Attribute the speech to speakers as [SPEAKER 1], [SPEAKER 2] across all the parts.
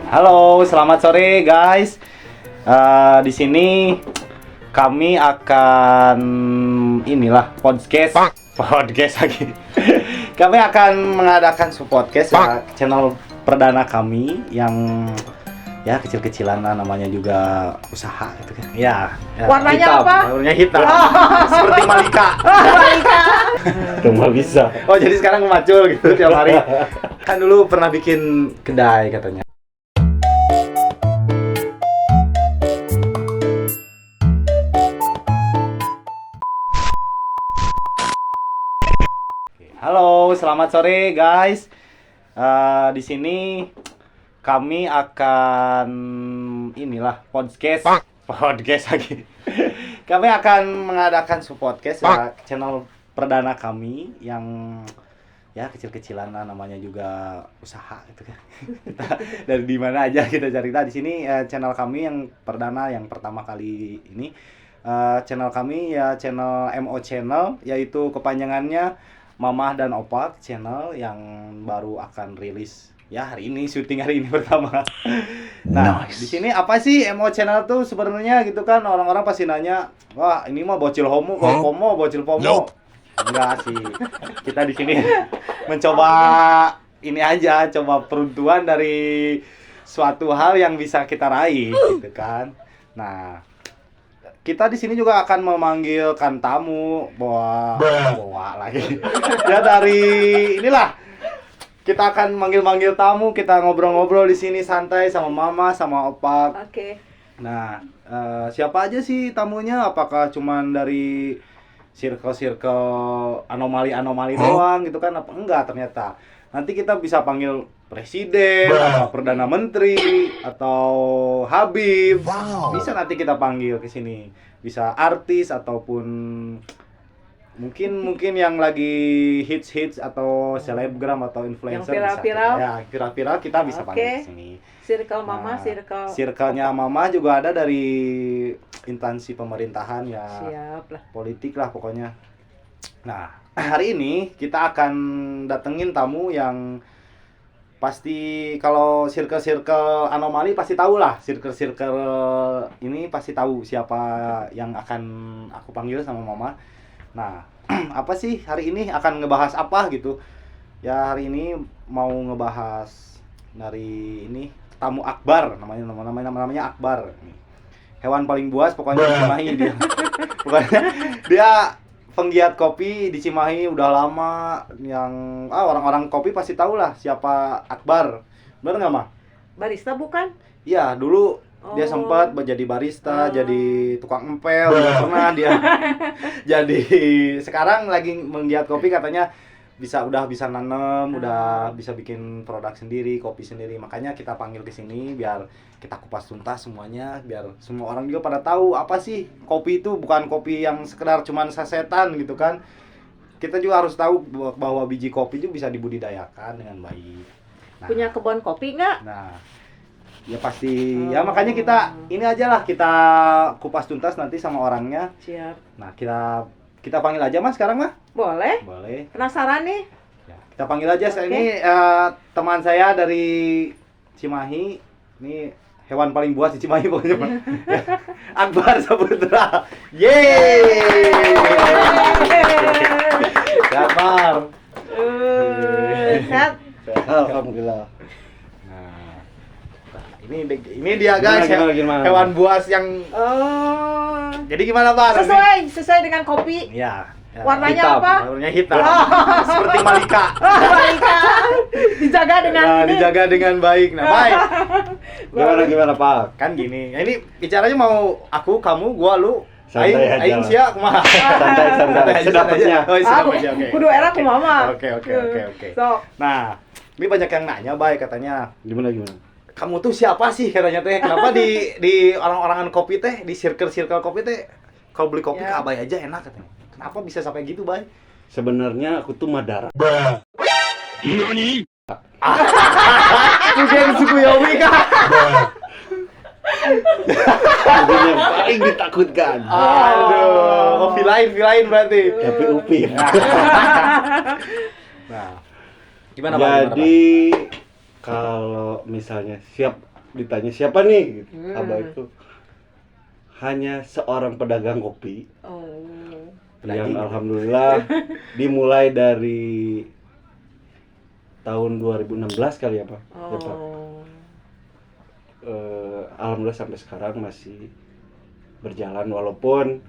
[SPEAKER 1] Halo, selamat sore guys. Di sini kami akan podcast lagi. Kami akan mengadakan podcast channel perdana kami yang ya kecil-kecilan lah, namanya juga usaha gitu kan. Ya.
[SPEAKER 2] Warnanya
[SPEAKER 1] hitam.
[SPEAKER 2] apa?
[SPEAKER 1] Warnanya hitam. Seperti Malika.
[SPEAKER 3] Cuma bisa.
[SPEAKER 1] Oh, jadi sekarang macul gitu tiap hari. Kan dulu pernah bikin kedai katanya. Halo, selamat sore guys. Di sini kami akan podcast lagi. Kami akan mengadakan podcast channel perdana kami yang ya kecil-kecilan lah, namanya juga usaha gitu kan. Kita dari di mana aja kita cerita di sini. Channel kami yang perdana, yang pertama kali ini, channel kami ya channel MO Channel, yaitu kepanjangannya Mamah dan Opak Channel, yang baru akan rilis ya hari ini, syuting hari ini pertama. Nah, nice. Di sini apa sih MO Channel tuh sebenarnya gitu kan? Orang-orang pasti nanya, wah ini mah bocil homo, bocil pomo. Nope. Enggak sih. Kita di sini mencoba ini aja, coba peruntuhan dari suatu hal yang bisa kita raih gitu kan. Nah, kita di sini juga akan memanggilkan tamu, bawa lagi. Ya dari inilah kita akan manggil tamu, kita ngobrol-ngobrol di sini santai sama Mama sama Opak.
[SPEAKER 2] Oke.
[SPEAKER 1] Nah, siapa aja sih tamunya? Apakah cuman dari circle anomali doang gitu kan? Apa enggak ternyata? Nanti kita bisa panggil presiden, atau perdana menteri, atau Habib. Wow. Bisa nanti kita panggil ke sini. Bisa artis ataupun mungkin yang lagi hits atau selebgram atau influencer,
[SPEAKER 2] yang viral-viral.
[SPEAKER 1] Ya, viral-viral kita bisa panggil ke sini.
[SPEAKER 2] Circle Mama,
[SPEAKER 1] circle-nya Mama juga ada dari instansi pemerintahan ya.
[SPEAKER 2] Siap lah.
[SPEAKER 1] Politik lah pokoknya. Nah, hari ini kita akan datengin tamu yang pasti, kalau circle anomali pasti tahu lah. Circle ini pasti tahu siapa yang akan aku panggil sama Mama. Nah, apa sih hari ini akan ngebahas apa gitu? Ya hari ini mau ngebahas dari ini tamu Akbar, namanya Akbar. Hewan paling buas pokoknya di Cimahi dia. Pokoknya dia penggiat kopi di Cimahi udah lama, yang orang-orang kopi pasti tahu lah siapa Akbar. Bener nggak, Mah?
[SPEAKER 2] Barista bukan?
[SPEAKER 1] Iya, dulu dia sempat jadi barista, jadi tukang empel, pernah dia. Jadi sekarang lagi menggiat kopi, katanya udah bisa nanam, udah bisa bikin produk sendiri, kopi sendiri. Makanya kita panggil ke sini biar kita kupas tuntas semuanya, biar semua orang juga pada tahu apa sih kopi itu. Bukan kopi yang sekedar cuman sasetan gitu kan. Kita juga harus tahu bahwa biji kopi itu bisa dibudidayakan dengan baik. Nah,
[SPEAKER 2] punya kebun kopi nggak?
[SPEAKER 1] Nah, ya pasti. Ya makanya kita ini aja lah, kita kupas tuntas nanti sama orangnya.
[SPEAKER 2] Siap.
[SPEAKER 1] Nah, kita panggil aja Mas sekarang, Mah?
[SPEAKER 2] Boleh. Penasaran nih?
[SPEAKER 1] Ya, kita panggil aja. Okay. Ini teman saya dari Cimahi. Ini hewan paling buas di Cimahi pokoknya, Pak. Akbar Saputra. Yeay! Akbar.
[SPEAKER 2] Sehat.
[SPEAKER 3] Alhamdulillah.
[SPEAKER 1] Nah, ini dia guys, gimana? Hewan buas yang jadi gimana, Pak?
[SPEAKER 2] Sesuai dengan kopi.
[SPEAKER 1] Ya.
[SPEAKER 2] Warnanya
[SPEAKER 1] hitam.
[SPEAKER 2] apa?
[SPEAKER 1] Warnanya hitam. Seperti Malika. Dijaga dengan baik. Nah, baik.
[SPEAKER 3] Gimana Pak?
[SPEAKER 1] Kan gini. Ini bicaranya mau aku, kamu, gua, lu. Aing sia kumaha?
[SPEAKER 3] Santai. Sedapatnya.
[SPEAKER 1] Oh, sedap aja. Oke.
[SPEAKER 2] Kudu era kumaha.
[SPEAKER 1] Oke.
[SPEAKER 2] So.
[SPEAKER 1] Nah, ini banyak yang nanya, baik, katanya.
[SPEAKER 3] Gimana?
[SPEAKER 1] Kamu tuh siapa sih katanya teh? Kenapa di orang-orangan kopi teh, di circle kopi teh, kalau beli kopi ke Abai aja enak katanya. Kenapa bisa sampai gitu, Bay?
[SPEAKER 3] Sebenarnya aku tuh Madara.
[SPEAKER 1] Nani? Bukan Sukuyomi kah?
[SPEAKER 3] Yang paling ditakutkan.
[SPEAKER 1] Aduh, vilain berarti.
[SPEAKER 3] Tapi Upin.
[SPEAKER 1] Nah, gimana
[SPEAKER 3] Jadi kalau misalnya siap ditanya siapa nih gitu.
[SPEAKER 2] Hmm.
[SPEAKER 3] Abah itu hanya seorang pedagang kopi
[SPEAKER 2] Oh.
[SPEAKER 3] yang
[SPEAKER 1] Pedagang.
[SPEAKER 3] alhamdulillah dimulai dari tahun 2016 kali ya Pak. Ya, Pak.
[SPEAKER 2] Oh.
[SPEAKER 3] Alhamdulillah sampai sekarang masih berjalan walaupun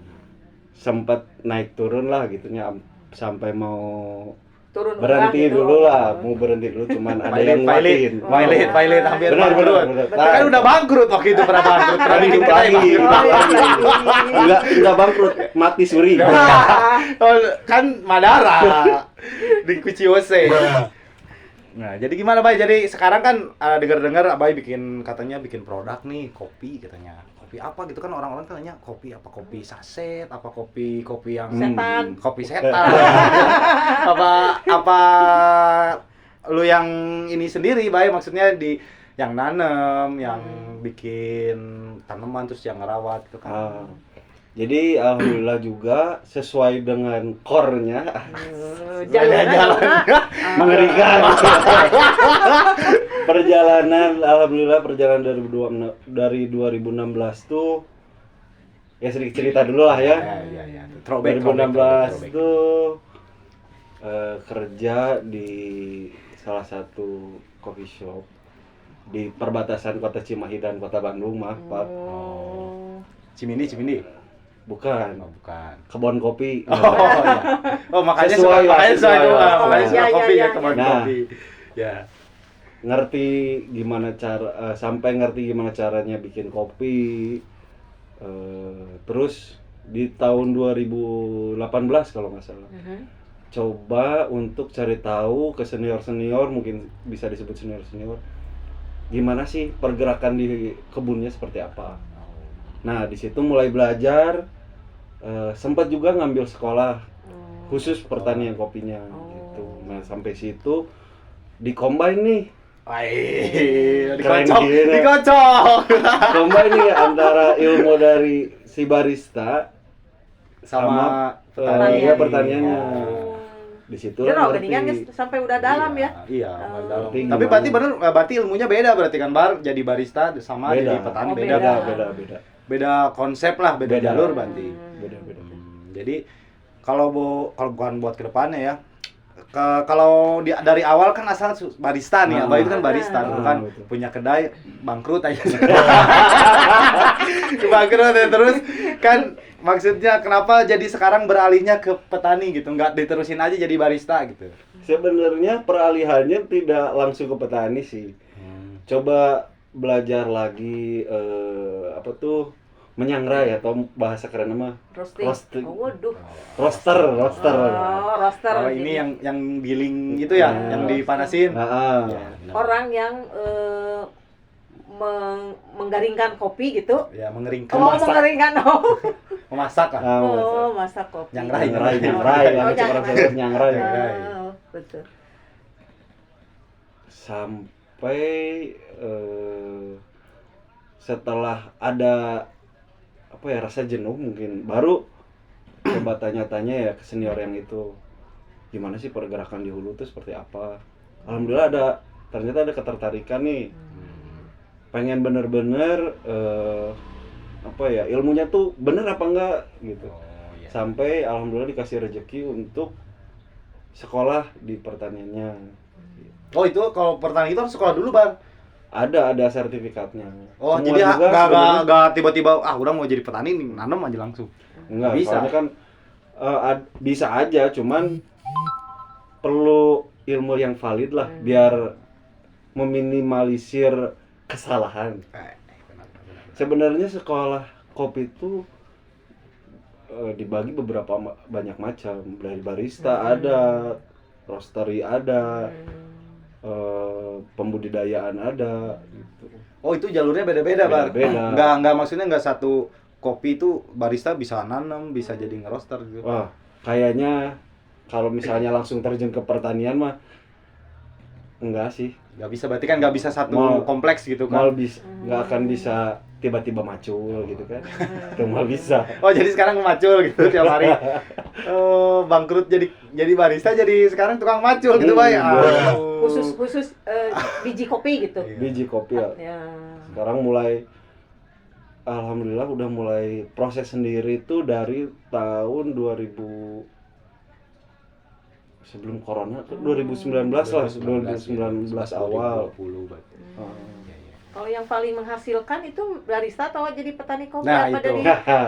[SPEAKER 3] sempat naik turun lah gitunya sampai mau
[SPEAKER 2] Turun
[SPEAKER 3] berhenti
[SPEAKER 2] gitu.
[SPEAKER 3] dulu lah, mau berhenti dulu cuman ada yang nguatin.
[SPEAKER 1] Pilot hampir
[SPEAKER 3] Benar,
[SPEAKER 1] bangkrut.
[SPEAKER 3] benar.
[SPEAKER 1] Kan udah bangkrut waktu itu pernah bangkrut. Pernah bikin kedai
[SPEAKER 3] lagi,
[SPEAKER 1] bangkrut.
[SPEAKER 3] enggak bangkrut, mati suri.
[SPEAKER 1] Oh, kan Madara di Kuciwose. Nah, jadi gimana, Bay? Jadi sekarang kan dengar-dengar Bay katanya bikin produk nih, kopi katanya. Kopi apa gitu kan orang-orang kan nanya kopi apa, kopi saset, apa kopi yang
[SPEAKER 2] Setan.
[SPEAKER 1] kopi setan. apa lu yang ini sendiri, Bay, maksudnya yang nanem, yang bikin tanaman terus yang ngerawat gitu kan.
[SPEAKER 3] Jadi alhamdulillah juga sesuai dengan core-nya.
[SPEAKER 2] Jalan.
[SPEAKER 3] Mengerikan. Alhamdulillah perjalanan dari 2016 tuh ya sedikit cerita dulu lah ya.
[SPEAKER 1] Iya.
[SPEAKER 3] 2016 tuh kerja di salah satu coffee shop di perbatasan Kota Cimahi dan Kota Bandung, maaf Pak.
[SPEAKER 2] Oh.
[SPEAKER 1] Cimindi.
[SPEAKER 3] Bukan.
[SPEAKER 1] Oh, bukan.
[SPEAKER 3] Kebun kopi.
[SPEAKER 1] Oh, iya. Oh, makanya
[SPEAKER 3] Sesuai lah,
[SPEAKER 1] makanya
[SPEAKER 3] sesuai
[SPEAKER 1] itu,
[SPEAKER 3] lah.
[SPEAKER 1] makanya
[SPEAKER 2] Iya,
[SPEAKER 1] suka
[SPEAKER 2] iya,
[SPEAKER 1] kopi
[SPEAKER 2] iya,
[SPEAKER 1] ya, teman
[SPEAKER 3] iya.
[SPEAKER 1] kopi. Ya.
[SPEAKER 3] Ngerti gimana sampai ngerti gimana caranya bikin kopi. Terus di tahun 2018 kalau nggak salah. Coba untuk cari tahu ke senior-senior, mungkin bisa disebut senior-senior. Gimana sih pergerakan di kebunnya seperti apa? Nah, di situ mulai belajar, sempat juga ngambil sekolah khusus pertanian kopinya gitu. Nah, sampai situ di-combine nih. Keren gila.
[SPEAKER 1] Dikocok.
[SPEAKER 3] Combine nih antara ilmu dari si barista sama pertaniannya. Di situ
[SPEAKER 2] Jero
[SPEAKER 3] ngerti.
[SPEAKER 2] geningan geus sampai udah dalam ya.
[SPEAKER 1] Iya,
[SPEAKER 2] Oh.
[SPEAKER 1] dalam.
[SPEAKER 3] Ngerti
[SPEAKER 1] Tapi
[SPEAKER 3] gimana.
[SPEAKER 1] berarti ilmunya beda berarti kan, Bar, jadi barista sama
[SPEAKER 3] Beda.
[SPEAKER 1] jadi petani
[SPEAKER 2] Oh,
[SPEAKER 1] beda.
[SPEAKER 2] beda.
[SPEAKER 1] Beda konsep lah, beda
[SPEAKER 3] Beda.
[SPEAKER 1] jalur berarti.
[SPEAKER 3] Beda.
[SPEAKER 1] Jadi kalau bukan buat kedepannya ya, kalau dari awal kan asal barista nih, Abah itu kan barista, dulu kan
[SPEAKER 3] betul.
[SPEAKER 1] punya kedai bangkrut aja. Bangkrut ya, terus kan maksudnya kenapa jadi sekarang beralihnya ke petani gitu, nggak diterusin aja jadi barista gitu.
[SPEAKER 3] Sebenarnya peralihannya tidak langsung ke petani sih. Coba belajar lagi menyangrai atau bahasa keren nama
[SPEAKER 2] Roasting. Oh, waduh.
[SPEAKER 3] roster.
[SPEAKER 2] Oh, roaster.
[SPEAKER 1] Oh, ini yang giling itu ya, yang dipanasin.
[SPEAKER 3] Nah,
[SPEAKER 1] Ya, benar.
[SPEAKER 2] Orang yang menggaringkan kopi gitu.
[SPEAKER 1] Ya, mengeringkan,
[SPEAKER 2] Mengeringkan.
[SPEAKER 1] memasak kan.
[SPEAKER 2] Oh, masak kopi.
[SPEAKER 1] Nyangrai.
[SPEAKER 3] nyangrai,
[SPEAKER 2] Oh,
[SPEAKER 3] orang sebut nyangrai.
[SPEAKER 1] Nyangrai.
[SPEAKER 2] Oh, betul.
[SPEAKER 3] Sampai setelah ada rasa jenuh mungkin baru coba tanya-tanya ya ke senior yang itu, gimana sih pergerakan di hulu itu seperti apa. Alhamdulillah ternyata ada ketertarikan nih, pengen bener-bener ilmunya tuh bener apa enggak gitu. Sampai alhamdulillah dikasih rezeki untuk sekolah di pertaniannya.
[SPEAKER 1] Oh, itu kalau pertanian itu harus sekolah dulu, Bang.
[SPEAKER 3] Ada sertifikatnya.
[SPEAKER 1] Oh,
[SPEAKER 3] Semua
[SPEAKER 1] jadi
[SPEAKER 3] juga
[SPEAKER 1] nggak tiba-tiba udah mau jadi petani nih, nanam aja langsung.
[SPEAKER 3] enggak,
[SPEAKER 1] Bisa.
[SPEAKER 3] soalnya kan bisa aja, cuman perlu ilmu yang valid lah biar meminimalisir kesalahan. Sebenarnya sekolah kopi itu dibagi banyak macam, dari barista ada, roastery ada, pembudidayaan ada gitu.
[SPEAKER 1] Oh, itu jalurnya beda-beda, Bang.
[SPEAKER 3] Beda-beda.
[SPEAKER 1] Enggak maksudnya enggak satu kopi itu barista bisa nanam, bisa jadi ngeroster gitu.
[SPEAKER 3] Wah, kayaknya kalau misalnya langsung terjun ke pertanian mah enggak sih.
[SPEAKER 1] Enggak bisa, berarti kan enggak bisa satu kompleks gitu
[SPEAKER 3] Mal
[SPEAKER 1] kan.
[SPEAKER 3] nggak akan bisa tiba-tiba macul gitu kan. Itu mal bisa.
[SPEAKER 1] Oh, jadi sekarang macul gitu tiap hari. Oh, bangkrut jadi barista, jadi sekarang tukang macul gitu, Bay.
[SPEAKER 2] Khusus biji kopi gitu.
[SPEAKER 3] Biji kopi ya.
[SPEAKER 2] Ya.
[SPEAKER 3] Sekarang mulai alhamdulillah udah mulai proses sendiri itu dari tahun 2000 sebelum corona tuh 2019 lah, 2019 awal.
[SPEAKER 1] 2020 berarti.
[SPEAKER 3] Ah.
[SPEAKER 1] Iya, iya.
[SPEAKER 2] Kalau yang paling menghasilkan itu barista atau jadi petani kopi
[SPEAKER 1] Nah,
[SPEAKER 2] apa
[SPEAKER 1] itu.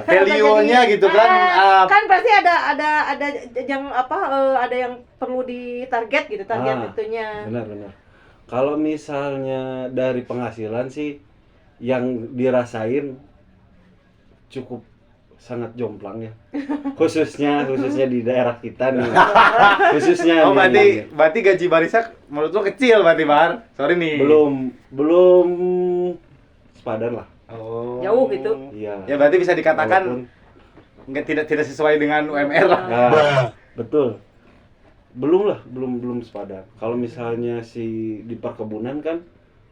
[SPEAKER 2] dari
[SPEAKER 1] Value-nya gitu kan.
[SPEAKER 2] kan pasti ada yang ada yang perlu ditarget gitu target itunya.
[SPEAKER 3] Benar. Kalau misalnya dari penghasilan sih yang dirasain cukup sangat jomplang ya. Khususnya di daerah kita nih. Khususnya
[SPEAKER 1] Oh,
[SPEAKER 3] di-
[SPEAKER 1] berarti gaji barista menurut lo kecil berarti, Bar. Sorry nih.
[SPEAKER 3] belum sepadan lah.
[SPEAKER 1] Oh.
[SPEAKER 2] Jauh gitu.
[SPEAKER 3] Iya.
[SPEAKER 1] Ya berarti bisa dikatakan
[SPEAKER 3] Walaupun-
[SPEAKER 1] tidak sesuai dengan UMR lah.
[SPEAKER 3] Nah, betul. Belum sepadan. Kalau misalnya di perkebunan kan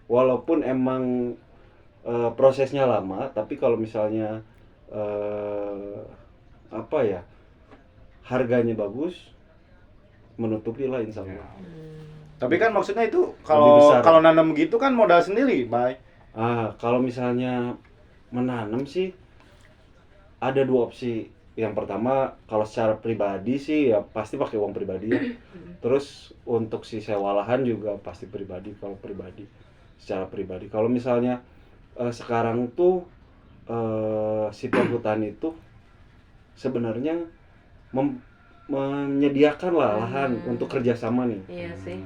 [SPEAKER 3] walaupun emang prosesnya lama, tapi kalau misalnya apa ya? Harganya bagus, menutupi lah insya Allah.
[SPEAKER 1] Tapi kan maksudnya itu
[SPEAKER 3] Lebih besar.
[SPEAKER 1] kalau nanam gitu kan modal sendiri, Bay.
[SPEAKER 3] Kalau misalnya menanam sih ada dua opsi. Yang pertama kalau secara pribadi sih ya pasti pakai uang pribadi ya. Terus untuk si sewa lahan juga pasti pribadi kalau pribadi. Secara pribadi. Kalau misalnya sekarang tuh si perhutani itu sebenarnya menyediakan lah lahan untuk kerjasama nih.
[SPEAKER 2] Iya sih.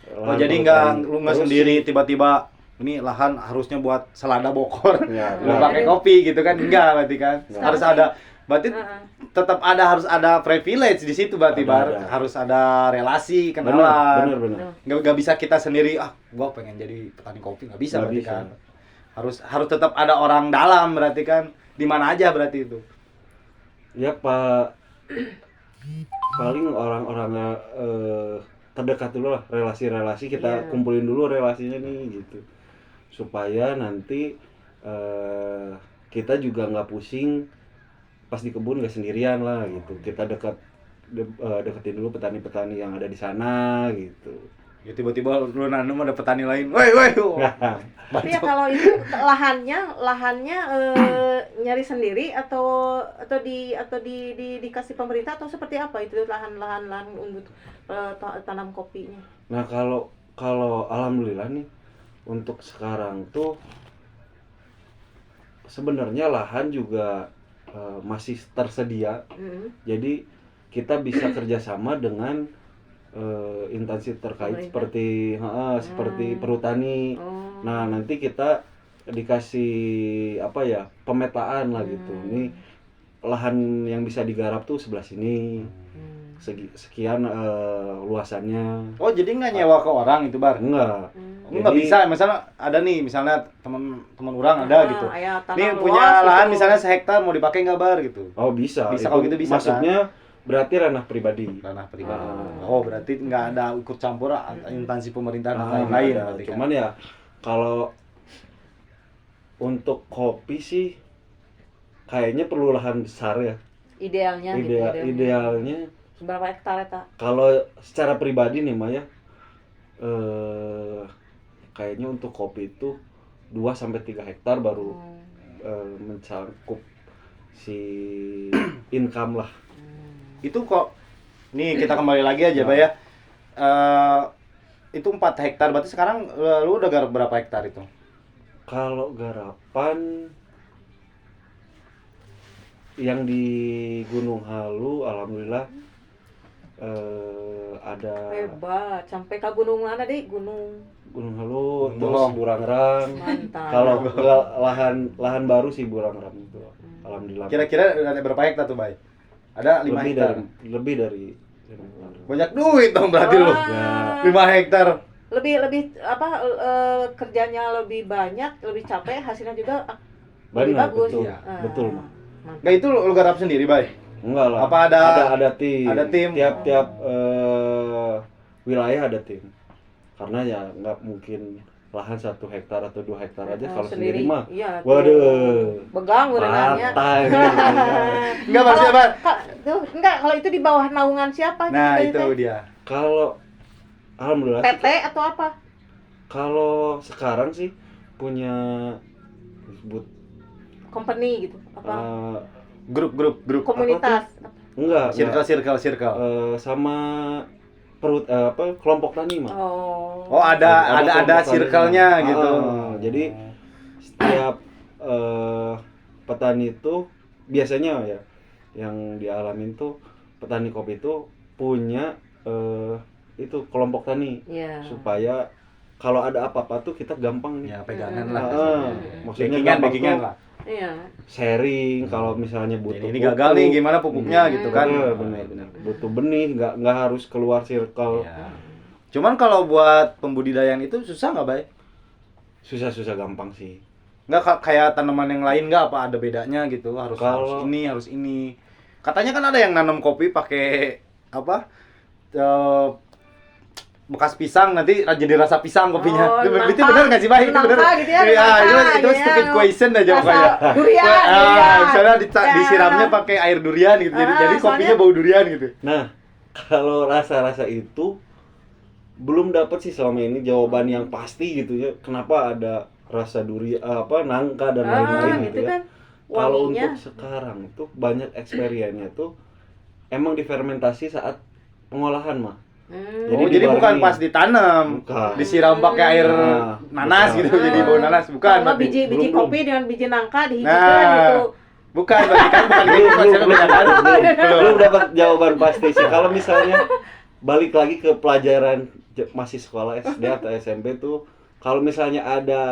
[SPEAKER 1] Oh, jadi lu nggak
[SPEAKER 3] Terus
[SPEAKER 1] sendiri tiba-tiba ini lahan harusnya buat selada bokor.
[SPEAKER 3] Ya,
[SPEAKER 1] Lu
[SPEAKER 3] benar.
[SPEAKER 1] pakai kopi gitu kan? Enggak berarti kan.
[SPEAKER 3] Enggak.
[SPEAKER 1] Harus ada berarti
[SPEAKER 2] Heeh.
[SPEAKER 1] tetap harus ada privilege di situ berarti, Bar.
[SPEAKER 3] Ada.
[SPEAKER 1] Harus ada relasi, kenalan.
[SPEAKER 3] Benar.
[SPEAKER 1] Nggak bisa kita sendiri, gua pengen jadi petani kopi, nggak bisa
[SPEAKER 3] Nggak
[SPEAKER 1] berarti
[SPEAKER 3] bisa.
[SPEAKER 1] kan. Harus tetap ada orang dalam berarti kan. Di mana aja berarti itu.
[SPEAKER 3] Ya Pak, paling orang-orang terdekat dulu lah, relasi-relasi kita
[SPEAKER 2] Iya.
[SPEAKER 3] kumpulin dulu relasinya nih gitu, supaya nanti kita juga nggak pusing pas di kebun nggak sendirian lah gitu. Kita deketin dulu petani-petani yang ada di sana gitu.
[SPEAKER 1] Ya tiba-tiba lu nanam ada petani lain. Woi.
[SPEAKER 2] Tapi ya kalau itu lahannya nyari sendiri atau dikasih pemerintah atau seperti apa itu lahan untuk tanam kopinya?
[SPEAKER 3] Nah kalau alhamdulillah nih untuk sekarang tuh sebenarnya lahan juga masih tersedia. Jadi kita bisa kerjasama dengan instansi terkait
[SPEAKER 2] Pemerintah?
[SPEAKER 3] seperti perhutani.
[SPEAKER 2] Oh.
[SPEAKER 3] Nah nanti kita dikasih pemetaan lah gitu. Ini lahan yang bisa digarap tuh sebelah sini. Sekian luasannya.
[SPEAKER 1] Oh, jadi nggak nyewa ke orang itu, Bar?
[SPEAKER 3] Enggak.
[SPEAKER 1] Nggak
[SPEAKER 3] Jadi-
[SPEAKER 1] bisa, misalnya teman orang ada gitu.
[SPEAKER 2] Aya tanah
[SPEAKER 1] Nih
[SPEAKER 2] luas
[SPEAKER 1] punya lahan
[SPEAKER 2] gitu.
[SPEAKER 1] misalnya sehektar mau dipakai nggak, Bar gitu.
[SPEAKER 3] Oh bisa.
[SPEAKER 1] Bisa,
[SPEAKER 3] Itu
[SPEAKER 1] kalau gitu bisa,
[SPEAKER 3] maksudnya berarti ranah pribadi.
[SPEAKER 1] Ranah pribadi.
[SPEAKER 3] Ah.
[SPEAKER 1] Oh, berarti nggak ada ikut campur instansi pemerintahan dan
[SPEAKER 3] Ah,
[SPEAKER 1] lain-lain
[SPEAKER 3] ada.
[SPEAKER 1] berarti kan.
[SPEAKER 3] Cuman ya kalau untuk kopi sih kayaknya perlu lahan besar ya.
[SPEAKER 2] Idealnya gitu.
[SPEAKER 3] Idealnya
[SPEAKER 2] Berapa hektar eta?
[SPEAKER 3] kalau secara pribadi nih Maya kayaknya untuk kopi itu 2-3 hektar baru mencakup si income lah.
[SPEAKER 1] Itu kok nih kita kembali lagi aja, Bay ya. Itu 4 hektar, berarti sekarang lu udah garap berapa hektar itu?
[SPEAKER 3] Kalau garapan yang di Gunung Halu alhamdulillah ada
[SPEAKER 2] Hebat, sampai ke gunung mana deh? Gunung
[SPEAKER 3] Gunung Halu,
[SPEAKER 1] Gunung
[SPEAKER 3] terus
[SPEAKER 1] Bolong.
[SPEAKER 3] Burangrang.
[SPEAKER 2] Mantap.
[SPEAKER 3] Kalau lahan baru sih Burangrang itu. Alhamdulillah.
[SPEAKER 1] Kira-kira ada berapa hektar tuh, Bay? Ada 5 hektar.
[SPEAKER 3] Lebih dari
[SPEAKER 1] Banyak duit dong berarti lu.
[SPEAKER 2] Wah.
[SPEAKER 1] 5 hektar.
[SPEAKER 2] Lebih kerjanya lebih banyak, lebih capek, hasilnya juga lebih
[SPEAKER 3] Benar,
[SPEAKER 2] bagus.
[SPEAKER 3] betul.
[SPEAKER 1] Iya.
[SPEAKER 3] Betul, Mak.
[SPEAKER 2] Mantap.
[SPEAKER 1] Nah, itu lu garap sendiri, Bay?
[SPEAKER 3] Enggak lah.
[SPEAKER 1] Apa ada-
[SPEAKER 3] ada tim.
[SPEAKER 1] ada tim?
[SPEAKER 3] Tiap wilayah ada tim. Karena ya nggak mungkin lahan 1 hektar atau 2 hektar aja kalau sendiri mah.
[SPEAKER 2] Iya, tuh.
[SPEAKER 3] Waduh.
[SPEAKER 2] Begang berenangnya.
[SPEAKER 3] Rata.
[SPEAKER 1] Enggak, maksudnya, Bay.
[SPEAKER 2] Enggak, kalau itu di bawah naungan siapa?
[SPEAKER 1] Nah,
[SPEAKER 2] Gitu,
[SPEAKER 1] itu
[SPEAKER 2] teh?
[SPEAKER 1] dia.
[SPEAKER 3] Kalau alhamdulillah sih,
[SPEAKER 2] PT atau apa?
[SPEAKER 3] kalau sekarang sih punya disebut
[SPEAKER 2] company gitu apa
[SPEAKER 1] Grup
[SPEAKER 2] komunitas
[SPEAKER 3] enggak
[SPEAKER 1] circle.
[SPEAKER 3] sama kelompok tani mah.
[SPEAKER 1] Oh, ada
[SPEAKER 3] kelompok
[SPEAKER 1] circle-nya
[SPEAKER 3] tani.
[SPEAKER 1] gitu.
[SPEAKER 3] Jadi setiap petani itu biasanya ya yang dialamin tuh petani kopi itu punya itu kelompok tani supaya kalau ada apa-apa tuh kita gampang nih.
[SPEAKER 1] Ya pegangan lah.
[SPEAKER 3] Maksudnya
[SPEAKER 1] backingan lah.
[SPEAKER 2] Iya.
[SPEAKER 3] Sharing kalau misalnya butuh
[SPEAKER 1] ini gagal nih gimana pupuknya gitu kan.
[SPEAKER 3] Benar. Butuh benih nggak harus keluar circle.
[SPEAKER 1] Ya. Cuman kalau buat pembudidayaan itu susah nggak, Bay?
[SPEAKER 3] Susah gampang sih.
[SPEAKER 1] Nggak kayak tanaman yang lain nggak apa ada bedanya gitu harus ini. Katanya kan ada yang nanam kopi pakai apa? Bekas pisang nanti jadi rasa pisang kopinya. Itu benar nggak sih, Bay? Itu benar.
[SPEAKER 2] Gitu ya,
[SPEAKER 1] itu stupid question aja pokoknya.
[SPEAKER 2] Durian.
[SPEAKER 1] Misalnya disiramnya pakai air durian gitu. Jadi kopinya bau durian gitu.
[SPEAKER 3] Nah, kalau rasa-rasa itu belum dapat sih selama ini jawaban yang pasti gitu ya. Kenapa ada rasa durian nangka dan lain-lain gitu ya.
[SPEAKER 2] Kan,
[SPEAKER 3] kalau untuk sekarang tuh banyak eksperiennya tuh emang difermentasi saat pengolahan mah.
[SPEAKER 1] Jadi bukan pas ditanam, disiram pakai air nanas gitu, jadi bau nanas, bukan.
[SPEAKER 2] Kalau biji kopi dengan biji nangka dihijikan gitu.
[SPEAKER 1] Bukan, berarti kan bukan gitu konsepnya.
[SPEAKER 3] Belum dapat jawaban pasti sih. Kalau misalnya balik lagi ke pelajaran masih sekolah SD atau SMP tuh, kalau misalnya ada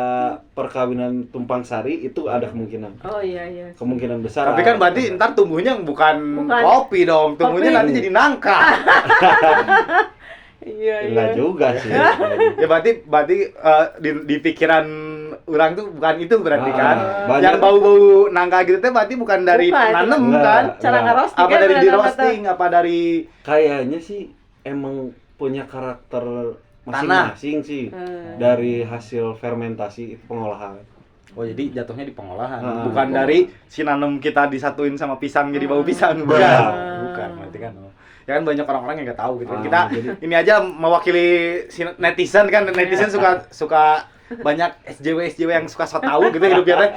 [SPEAKER 3] perkawinan tumpang sari itu ada kemungkinan.
[SPEAKER 2] Oh iya.
[SPEAKER 3] Kemungkinan besar.
[SPEAKER 1] Tapi kan berarti ntar tumbuhnya bukan kopi dong, tumbuhnya nanti jadi nangka.
[SPEAKER 2] Iya.
[SPEAKER 3] Enggak juga sih.
[SPEAKER 1] Ya berarti di pikiran orang tuh bukan itu berarti kan. Yang bau-bau nangka gitu teh berarti bukan dari nanam kan.
[SPEAKER 2] Cara ngerosting.
[SPEAKER 1] Apa dari di roasting, apa dari
[SPEAKER 3] kayaknya sih emang punya karakter masing-masing sih dari hasil fermentasi itu pengolahan.
[SPEAKER 1] Oh jadi jatuhnya di pengolahan, bukan dari si nanam kita disatuin sama pisang jadi bau pisang, bukan berarti kan. Ya kan banyak orang-orang yang nggak tahu gitu. Kita ini aja mewakili si netizen kan, netizen suka banyak SJW yang suka so tahu gitu hidupnya teh.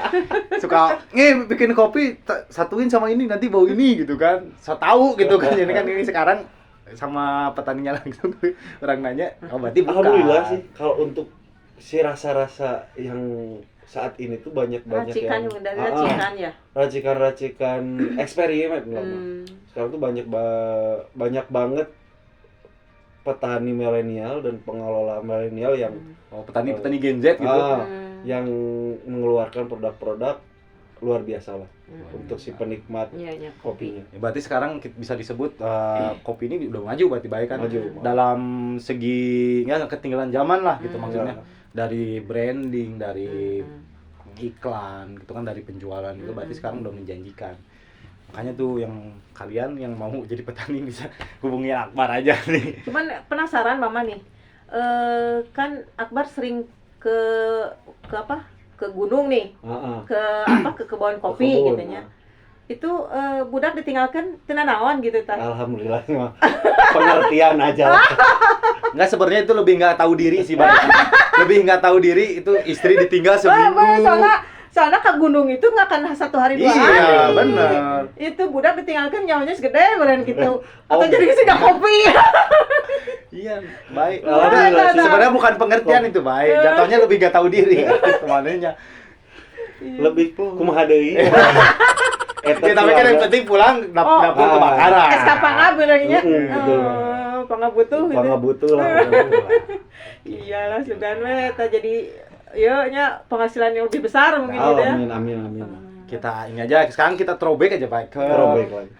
[SPEAKER 1] Suka bikin kopi satuin sama ini nanti bau ini gitu kan. So tahu gitu kan. Jadi kan ini sekarang sama petaninya langsung orang nanya, oh berarti bukan.
[SPEAKER 3] Alhamdulillah sih kalau untuk si rasa-rasa yang saat ini tuh banyak
[SPEAKER 2] racikan
[SPEAKER 3] yang racikan eksperimen sekarang tuh banyak banget petani milenial dan pengelola milenial yang
[SPEAKER 1] petani Gen Z gitu
[SPEAKER 3] yang mengeluarkan produk-produk luar biasa lah untuk si penikmat kopinya.
[SPEAKER 1] Ya, berarti sekarang bisa disebut kopi ini udah maju berarti baik kan dalam segi ketinggalan zaman lah gitu maksudnya. Dari branding, dari iklan gitu kan, dari penjualan itu berarti sekarang udah menjanjikan. Makanya tuh yang kalian yang mau jadi petani bisa hubungi Akbar aja nih.
[SPEAKER 2] Cuman penasaran Mama nih. Kan Akbar sering ke gunung nih. Ke kebun kopi gitu nya. Itu budak ditinggalkan teu naon gitu tah.
[SPEAKER 3] Alhamdulillah pengertian aja.
[SPEAKER 1] Enggak, sebenarnya itu lebih enggak tahu diri sih, Bang. Lebih enggak tahu diri itu istri ditinggal seminggu.
[SPEAKER 2] Soalnya ke gunung itu nggak akan 1 hari 2 hari.
[SPEAKER 1] Iya, benar.
[SPEAKER 2] Itu budak ditinggalkan nyawanya segede beren gitu. Atau jadi sih kopi.
[SPEAKER 1] Iya, baik. Sebenarnya bukan pengertian itu, baik. Jatuhnya lebih enggak tahu diri sebenarnya.
[SPEAKER 3] Lebih kumaha deui.
[SPEAKER 1] Tapi kan yang penting pulang dapur kebakaran.
[SPEAKER 2] Eskapanga bilangnya. Pangabutuh gitu.
[SPEAKER 3] Pangabutuh lah.
[SPEAKER 2] Iyalah sudah eta jadi nya penghasilan yang lebih besar mungkin gitu ya.
[SPEAKER 3] Amin.
[SPEAKER 1] Kita ini aja, sekarang kita throwback aja Pak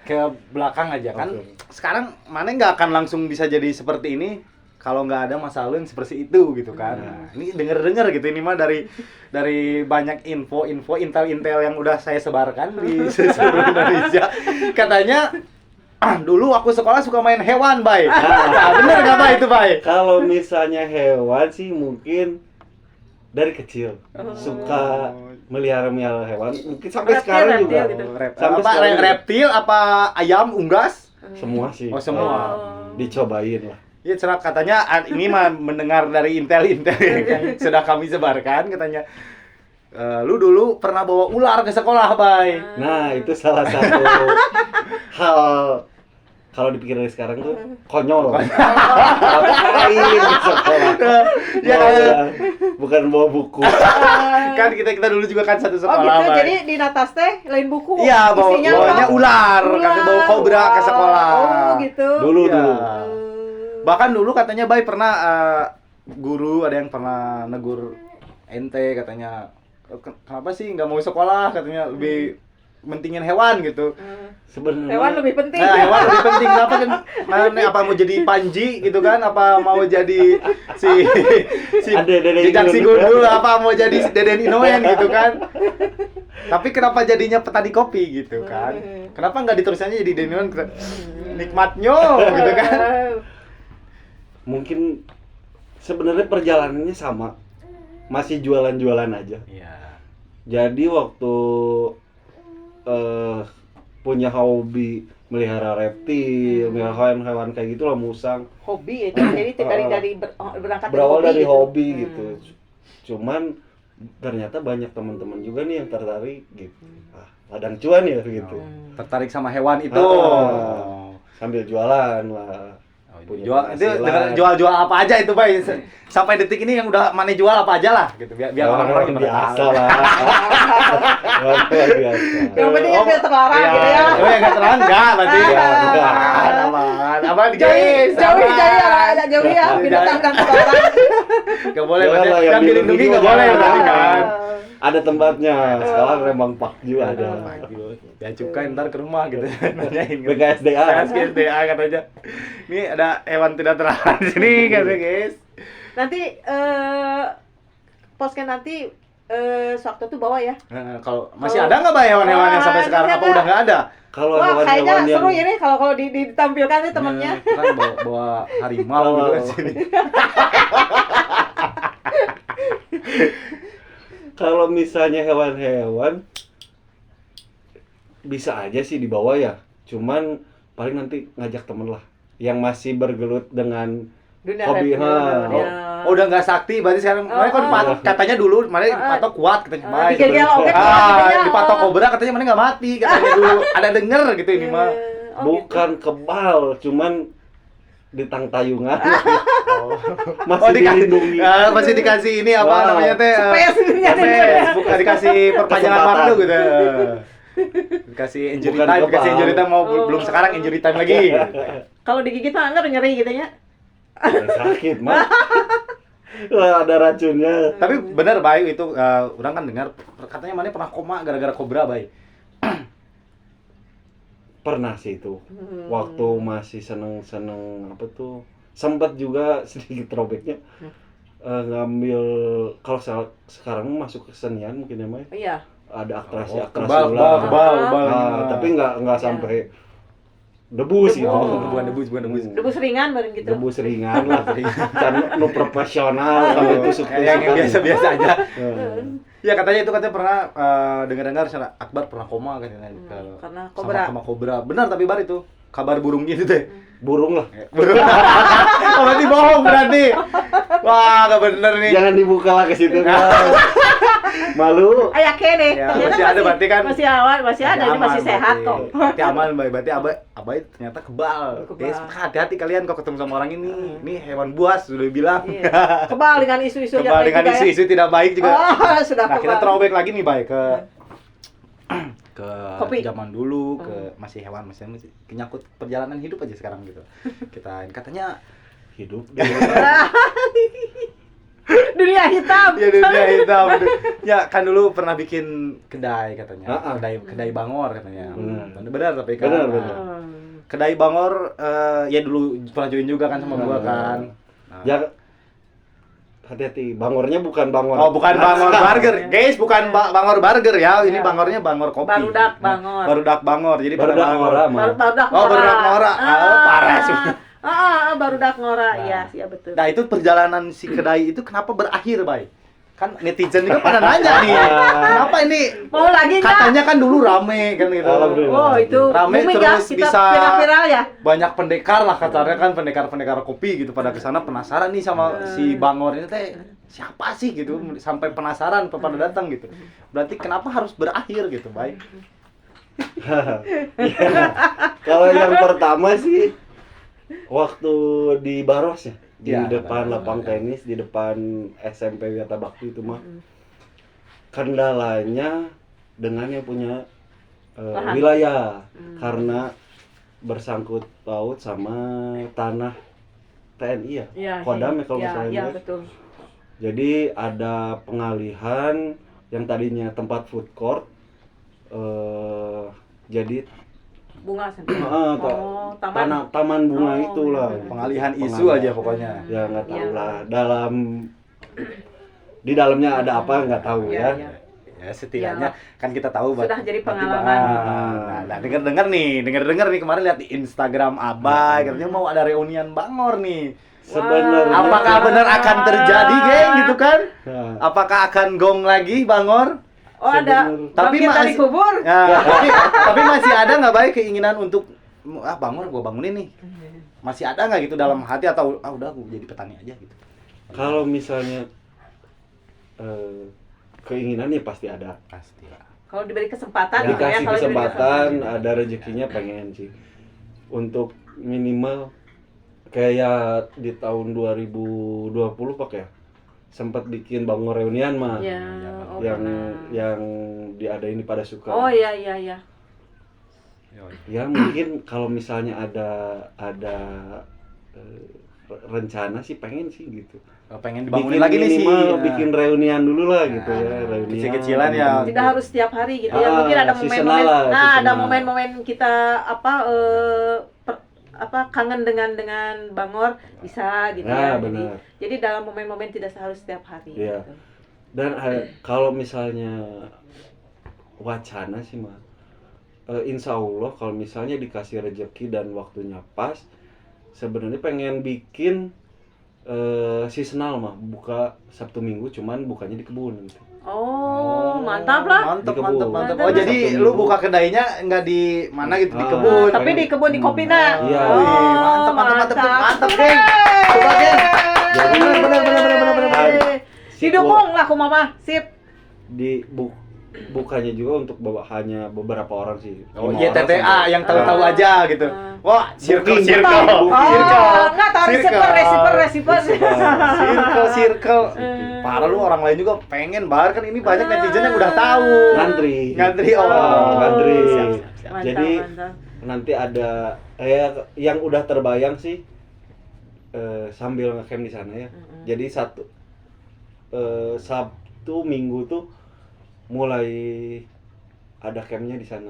[SPEAKER 1] ke belakang aja kan. Sekarang mana nggak akan langsung bisa jadi seperti ini kalau nggak ada masa lalu yang seperti itu gitu kan. Nah, ini denger gitu ini mah dari banyak info intel yang udah saya sebarkan di seluruh Indonesia. Katanya dulu aku sekolah suka main hewan, Bay. Nah, bener nggak Bay itu, Bay?
[SPEAKER 3] Kalau misalnya hewan sih mungkin dari kecil suka melihara hewan, mungkin sampai sekarang juga.
[SPEAKER 2] Gitu.
[SPEAKER 3] Sampai
[SPEAKER 1] reptil apa ayam unggas?
[SPEAKER 3] Semua sih.
[SPEAKER 1] Oh, semua.
[SPEAKER 3] Dicobain lah.
[SPEAKER 1] Iya, cerah katanya ini mah mendengar dari intel yang sudah kami sebarkan katanya. lu dulu pernah bawa ular ke sekolah, Bay.
[SPEAKER 3] Nah, itu salah satu hal kalau dipikir dari sekarang tuh konyol. Ngapain ke sekolah?
[SPEAKER 1] Ya,
[SPEAKER 3] Bukan bawa buku.
[SPEAKER 1] kan kita dulu juga kan satu
[SPEAKER 2] Oh
[SPEAKER 1] sekolah,
[SPEAKER 2] gitu,
[SPEAKER 1] Bay.
[SPEAKER 2] jadi di Natas teh lain buku.
[SPEAKER 1] Iya,
[SPEAKER 2] Isinya
[SPEAKER 1] bawanya
[SPEAKER 2] apa?
[SPEAKER 1] ular, katanya bawa kobra ke sekolah.
[SPEAKER 2] Oh gitu.
[SPEAKER 3] Dulu
[SPEAKER 1] Iya.
[SPEAKER 3] dulu.
[SPEAKER 1] Bahkan dulu katanya Bay pernah guru ada yang pernah negur ente katanya, kenapa sih nggak mau sekolah, katanya lebih mentingin hewan gitu.
[SPEAKER 3] Sebenarnya
[SPEAKER 2] Hewan lebih penting.
[SPEAKER 1] Nah, hewan lebih penting, kenapa kan? Apa mau jadi Panji gitu kan? Apa mau jadi si
[SPEAKER 3] Deden
[SPEAKER 1] Jejak si
[SPEAKER 3] Inul.
[SPEAKER 1] Gundul, apa mau jadi si Deden Inoen gitu kan? Tapi kenapa jadinya petani kopi gitu kan? Kenapa nggak diterusannya jadi Deden Inoen? Nikmatnya gitu kan?
[SPEAKER 3] Mungkin sebenarnya perjalanannya sama. Masih jualan-jualan aja.
[SPEAKER 1] Iya.
[SPEAKER 3] Jadi waktu punya hobi melihara reptil, melihara hewan-hewan kayak gitu lah, musang.
[SPEAKER 2] Hobi itu. Jadi berangkat
[SPEAKER 3] Berawal dari
[SPEAKER 2] gitu.
[SPEAKER 3] hobi gitu. Cuman ternyata banyak teman-teman juga nih yang tertarik gitu. Ladang cuan ya gitu.
[SPEAKER 1] Tertarik sama hewan itu.
[SPEAKER 3] Sambil jualan lah. Punya
[SPEAKER 1] Jual apa aja itu, Bay. Sampai detik ini yang udah mana jual apa aja lah gitu. Biar orang-orang
[SPEAKER 3] biasa lah. Biasa.
[SPEAKER 2] Yang penting yang tidak terlarang gitu ya.
[SPEAKER 1] Oh ya nggak terlarang enggak berarti.
[SPEAKER 3] Enggak.
[SPEAKER 1] Aman. Apa di
[SPEAKER 2] Jauhi ya. Binatang dan terlarang.
[SPEAKER 1] Enggak boleh
[SPEAKER 3] Jangan
[SPEAKER 1] berarti.
[SPEAKER 3] lah, yang
[SPEAKER 1] Yang dilindungi
[SPEAKER 3] dilindungi
[SPEAKER 1] enggak boleh
[SPEAKER 3] jangan.
[SPEAKER 1] berarti kan.
[SPEAKER 3] Ada tempatnya. Sekarang Rembang Park juga ada.
[SPEAKER 1] Ya cukai ntar ke rumah gitu. Nanyain.
[SPEAKER 3] BKSDA.
[SPEAKER 1] BKSDA katanya. Ini ada hewan tidak terlarang di sini katanya, guys.
[SPEAKER 2] Nanti posken nanti sewaktu itu bawa ya.
[SPEAKER 1] Kalau masih ada nggak, Bay, hewan-hewan yang sampai sekarang? Apa udah nggak ada?
[SPEAKER 3] Kalau
[SPEAKER 2] Wah, kayaknya
[SPEAKER 3] hewan-hewan yang
[SPEAKER 2] seru ini kalau ditampilkan nih temennya.
[SPEAKER 1] Kan bawa harimau gitu kan sini.
[SPEAKER 3] kalau misalnya hewan-hewan bisa aja sih dibawa ya. Cuman paling nanti ngajak temen lah yang masih bergelut dengan
[SPEAKER 2] Dunia
[SPEAKER 3] hobi.
[SPEAKER 2] reptil.
[SPEAKER 1] Oh, udah nggak sakti berarti sekarang. Mana kan katanya dulu, mana dipatok kuat katanya. Bay.
[SPEAKER 2] digegel oke kuat katanya.
[SPEAKER 1] Dipatok kobra katanya mana nggak mati katanya dulu. Ada denger gitu ini mah.
[SPEAKER 3] Bukan kebal, cuman di tayungan.
[SPEAKER 1] Masih
[SPEAKER 3] dilindungi.
[SPEAKER 1] masih dikasih ini apa
[SPEAKER 3] Wah.
[SPEAKER 1] namanya teh?
[SPEAKER 2] Space.
[SPEAKER 1] Bukan dikasih perpanjangan
[SPEAKER 3] Kesempatan.
[SPEAKER 1] waktu gitu. Dikasih injury
[SPEAKER 3] Bukan
[SPEAKER 1] time, dikasih
[SPEAKER 3] kebal.
[SPEAKER 1] injury time belum sekarang injury time lagi.
[SPEAKER 2] Kalau digigit mah enggak nyeri gitu ya.
[SPEAKER 3] Sakit mah. Wah, ada racunnya.
[SPEAKER 1] Tapi benar, Bay, itu orang kan dengar katanya mana pernah koma gara-gara kobra, Bay.
[SPEAKER 3] Pernah sih itu. Waktu masih seneng-seneng apa tuh, sempat juga sedikit robeknya. Ngambil kalau sekarang masuk kesenian mungkin ya, Mai.
[SPEAKER 2] Iya.
[SPEAKER 3] Ada atraksi
[SPEAKER 1] Kebal,
[SPEAKER 3] ular.
[SPEAKER 1] kebal.
[SPEAKER 3] Tapi nggak sampai debus gitu.
[SPEAKER 1] Bukan debus.
[SPEAKER 2] Debus ringan bareng gitu.
[SPEAKER 3] Debus ringan lah, kan nu profesional kalau itu
[SPEAKER 1] Yang biasa-biasa aja.
[SPEAKER 3] Hmm.
[SPEAKER 1] Ya katanya pernah dengar-dengar secara Akbar pernah koma katanya
[SPEAKER 2] karena kobra.
[SPEAKER 1] sama kobra. Benar tapi bar itu kabar burung gitu teh.
[SPEAKER 3] Burung lah.
[SPEAKER 1] Burung. Oh, berarti bohong berarti. Wah, enggak bener nih.
[SPEAKER 3] Jangan dibuka lah ke situ. Malu.
[SPEAKER 2] Yakin deh.
[SPEAKER 1] Ya,
[SPEAKER 2] Ternyata
[SPEAKER 1] masih ada berarti kan.
[SPEAKER 2] Masih awal, masih ada, ini masih sehat kok.
[SPEAKER 1] Berarti aman, Bay. Berarti abai ternyata kebal.
[SPEAKER 2] Kebal.
[SPEAKER 1] Guys, hati-hati kalian kalau ketemu sama orang ini. Ini hewan buas sudah bilang.
[SPEAKER 2] Iya. Kebal dengan isu-isu
[SPEAKER 1] Kebal dengan
[SPEAKER 2] juga ya.
[SPEAKER 1] isu-isu tidak baik juga.
[SPEAKER 2] Oh, sudah
[SPEAKER 1] Nah, kita
[SPEAKER 2] kebal.
[SPEAKER 1] throwback lagi nih, Bay, ke
[SPEAKER 2] Kopi.
[SPEAKER 1] zaman dulu, ke masih hewan, masih nyangkut perjalanan hidup aja sekarang gitu. Kita katanya
[SPEAKER 3] Hidup.
[SPEAKER 2] Dunia hitam.
[SPEAKER 1] ya dunia hitam. Ya kan dulu pernah bikin kedai katanya.
[SPEAKER 3] Ah, ah.
[SPEAKER 1] Kedai Bangor katanya.
[SPEAKER 3] Hmm.
[SPEAKER 1] Benar tapi kan.
[SPEAKER 3] Benar.
[SPEAKER 1] Kedai Bangor ya dulu pernah join juga kan sama gua kan. Nah.
[SPEAKER 3] Ya hati-hati, bangornya bukan bangor.
[SPEAKER 1] Oh, bukan Bangor Burger. Guys, bukan Bangor Burger ya. Ini
[SPEAKER 2] Ya.
[SPEAKER 1] Bangornya Bangor Kopi.
[SPEAKER 2] Barudak Bangor.
[SPEAKER 1] Barudak Bangor. Jadi pada
[SPEAKER 3] Barudak Ngora mah.
[SPEAKER 2] Barudak
[SPEAKER 1] Oh, Barudak Ngora. Oh, parah sih.
[SPEAKER 2] Barudak Ngora.
[SPEAKER 1] Nah.
[SPEAKER 2] Iya, iya betul.
[SPEAKER 1] Nah, itu perjalanan si kedai itu kenapa berakhir, Bay? kan netizen juga pada nanya nih, kenapa ini
[SPEAKER 2] Mau lagi nggak?
[SPEAKER 1] katanya kan dulu rame kan gitu.
[SPEAKER 3] Alhamdulillah.
[SPEAKER 2] Oh itu
[SPEAKER 1] Rame
[SPEAKER 2] booming
[SPEAKER 1] terus
[SPEAKER 2] ya, kita
[SPEAKER 1] bisa
[SPEAKER 2] viral ya.
[SPEAKER 1] banyak pendekar lah katanya kan pendekar kopi gitu pada kesana penasaran nih sama si Bangor ini teh siapa sih gitu sampai penasaran pada datang gitu. Berarti kenapa harus berakhir gitu, baik?
[SPEAKER 3] Kalau yang pertama sih waktu di Baros ya, di
[SPEAKER 1] Ya,
[SPEAKER 3] depan
[SPEAKER 1] Baros,
[SPEAKER 3] lapang
[SPEAKER 1] ya.
[SPEAKER 3] tenis, di depan SMP Wirata Bakti itu mah. Kendalanya dengan yang punya
[SPEAKER 2] Lahan.
[SPEAKER 3] wilayah karena bersangkut paut sama tanah TNI ya,
[SPEAKER 2] Iya.
[SPEAKER 3] Kodam ya kalau nggak salah
[SPEAKER 2] Iya,
[SPEAKER 3] ya.
[SPEAKER 2] betul.
[SPEAKER 3] Jadi ada pengalihan yang tadinya tempat food court jadi
[SPEAKER 2] Bunga sampai.
[SPEAKER 3] taman bunga
[SPEAKER 2] Oh,
[SPEAKER 3] itulah.
[SPEAKER 1] Pengalihan isu aja pokoknya.
[SPEAKER 3] Ya nggak tahu
[SPEAKER 2] Iya.
[SPEAKER 3] lah di dalamnya ada apa nggak tahu
[SPEAKER 2] Iya,
[SPEAKER 3] ya.
[SPEAKER 2] iya.
[SPEAKER 1] Ya setidaknya kan kita tahu
[SPEAKER 2] Sudah jadi
[SPEAKER 1] berarti,
[SPEAKER 2] pengalaman.
[SPEAKER 1] nah, dengar nih kemarin lihat di Instagram Abah katanya mau ada reunian Bangor nih.
[SPEAKER 3] Sebenarnya
[SPEAKER 1] Apakah benar akan terjadi, geng, gitu kan?
[SPEAKER 3] Nah,
[SPEAKER 1] Apakah akan gong lagi Bangor?
[SPEAKER 2] Oh ada.
[SPEAKER 1] Tapi
[SPEAKER 2] Bangkit dari
[SPEAKER 1] masih-
[SPEAKER 2] kubur.
[SPEAKER 1] Ya, tapi masih ada nggak baik keinginan untuk Bangor gua bangunin nih? Masih ada nggak gitu dalam hati atau udah aku jadi petani aja gitu?
[SPEAKER 3] kalau misalnya keinginan ya pasti ada.
[SPEAKER 1] Pasti lah.
[SPEAKER 2] Kalau diberi kesempatan
[SPEAKER 1] Ya,
[SPEAKER 2] gitu ya.
[SPEAKER 3] Dikasih
[SPEAKER 2] Kalau diberi
[SPEAKER 3] kesempatan, ada rezekinya pengen sih. Untuk minimal kayak di tahun 2020 Pak ya. Sempat bikin Bangor reunian mah.
[SPEAKER 2] Ya, oh,
[SPEAKER 3] yang
[SPEAKER 2] pernah.
[SPEAKER 3] yang diadain di Padasuka.
[SPEAKER 2] Oh iya iya iya.
[SPEAKER 3] Ya mungkin kalau misalnya ada rencana sih pengen sih gitu.
[SPEAKER 1] Pengen dibangunin lagi nih sih.
[SPEAKER 3] minimal bikin reunian dulu lah gitu ya, reunian.
[SPEAKER 1] Kecil-kecilan ya.
[SPEAKER 2] Tidak harus setiap hari gitu ya.
[SPEAKER 3] Ah,
[SPEAKER 2] Mungkin ada
[SPEAKER 3] seasonal
[SPEAKER 2] momen-momen.
[SPEAKER 3] lah,
[SPEAKER 2] Nah, ada
[SPEAKER 3] seasonal.
[SPEAKER 2] momen-momen kita kangen dengan Bangor bisa gitu
[SPEAKER 3] Nah,
[SPEAKER 2] ya.
[SPEAKER 3] benar.
[SPEAKER 2] Jadi dalam momen-momen tidak harus setiap hari.
[SPEAKER 3] Iya.
[SPEAKER 2] Gitu.
[SPEAKER 3] Dan kalau misalnya wacana sih mah, insya Allah kalau misalnya dikasih rezeki dan waktunya pas, sebenarnya pengen bikin seasonal mah, buka Sabtu Minggu, cuman bukanya di kebun gitu.
[SPEAKER 2] Oh, mantap lah.
[SPEAKER 1] Mantap,
[SPEAKER 3] Di kebun.
[SPEAKER 1] mantap.
[SPEAKER 2] Mantap.
[SPEAKER 1] Oh, jadi
[SPEAKER 3] Sabtu
[SPEAKER 1] lu
[SPEAKER 3] Minggu.
[SPEAKER 1] buka kedainya nggak di mana gitu, di
[SPEAKER 3] Ah.
[SPEAKER 1] kebun.
[SPEAKER 2] Tapi di kebun di Kopina.
[SPEAKER 3] Iya.
[SPEAKER 2] Oh,
[SPEAKER 1] Wih, mantap, geng. Coba, geng.
[SPEAKER 3] Jadi,
[SPEAKER 2] Bener. Didukung lah ku mama. Sip.
[SPEAKER 3] Di bukanya juga untuk hanya beberapa orang sih.
[SPEAKER 1] Oh,
[SPEAKER 3] 5
[SPEAKER 1] iya
[SPEAKER 3] orang
[SPEAKER 1] TTA
[SPEAKER 3] sampai-
[SPEAKER 1] yang tahu-tahu
[SPEAKER 3] Ah.
[SPEAKER 1] aja gitu. Wah, circle.
[SPEAKER 3] Booking.
[SPEAKER 2] Oh,
[SPEAKER 3] Circle.
[SPEAKER 2] enggak tahu receiver.
[SPEAKER 1] Circle. Parah lu, orang lain juga pengen bar kan, ini banyak netizen yang udah tahu.
[SPEAKER 3] Ngantri.
[SPEAKER 1] Oh,
[SPEAKER 3] Ngantri.
[SPEAKER 1] Siap.
[SPEAKER 2] Mantap,
[SPEAKER 3] Jadi
[SPEAKER 2] mantap.
[SPEAKER 3] nanti ada yang udah terbayang sih sambil ngecamp di sana ya. Jadi Sabtu Minggu tuh mulai ada campnya di sana.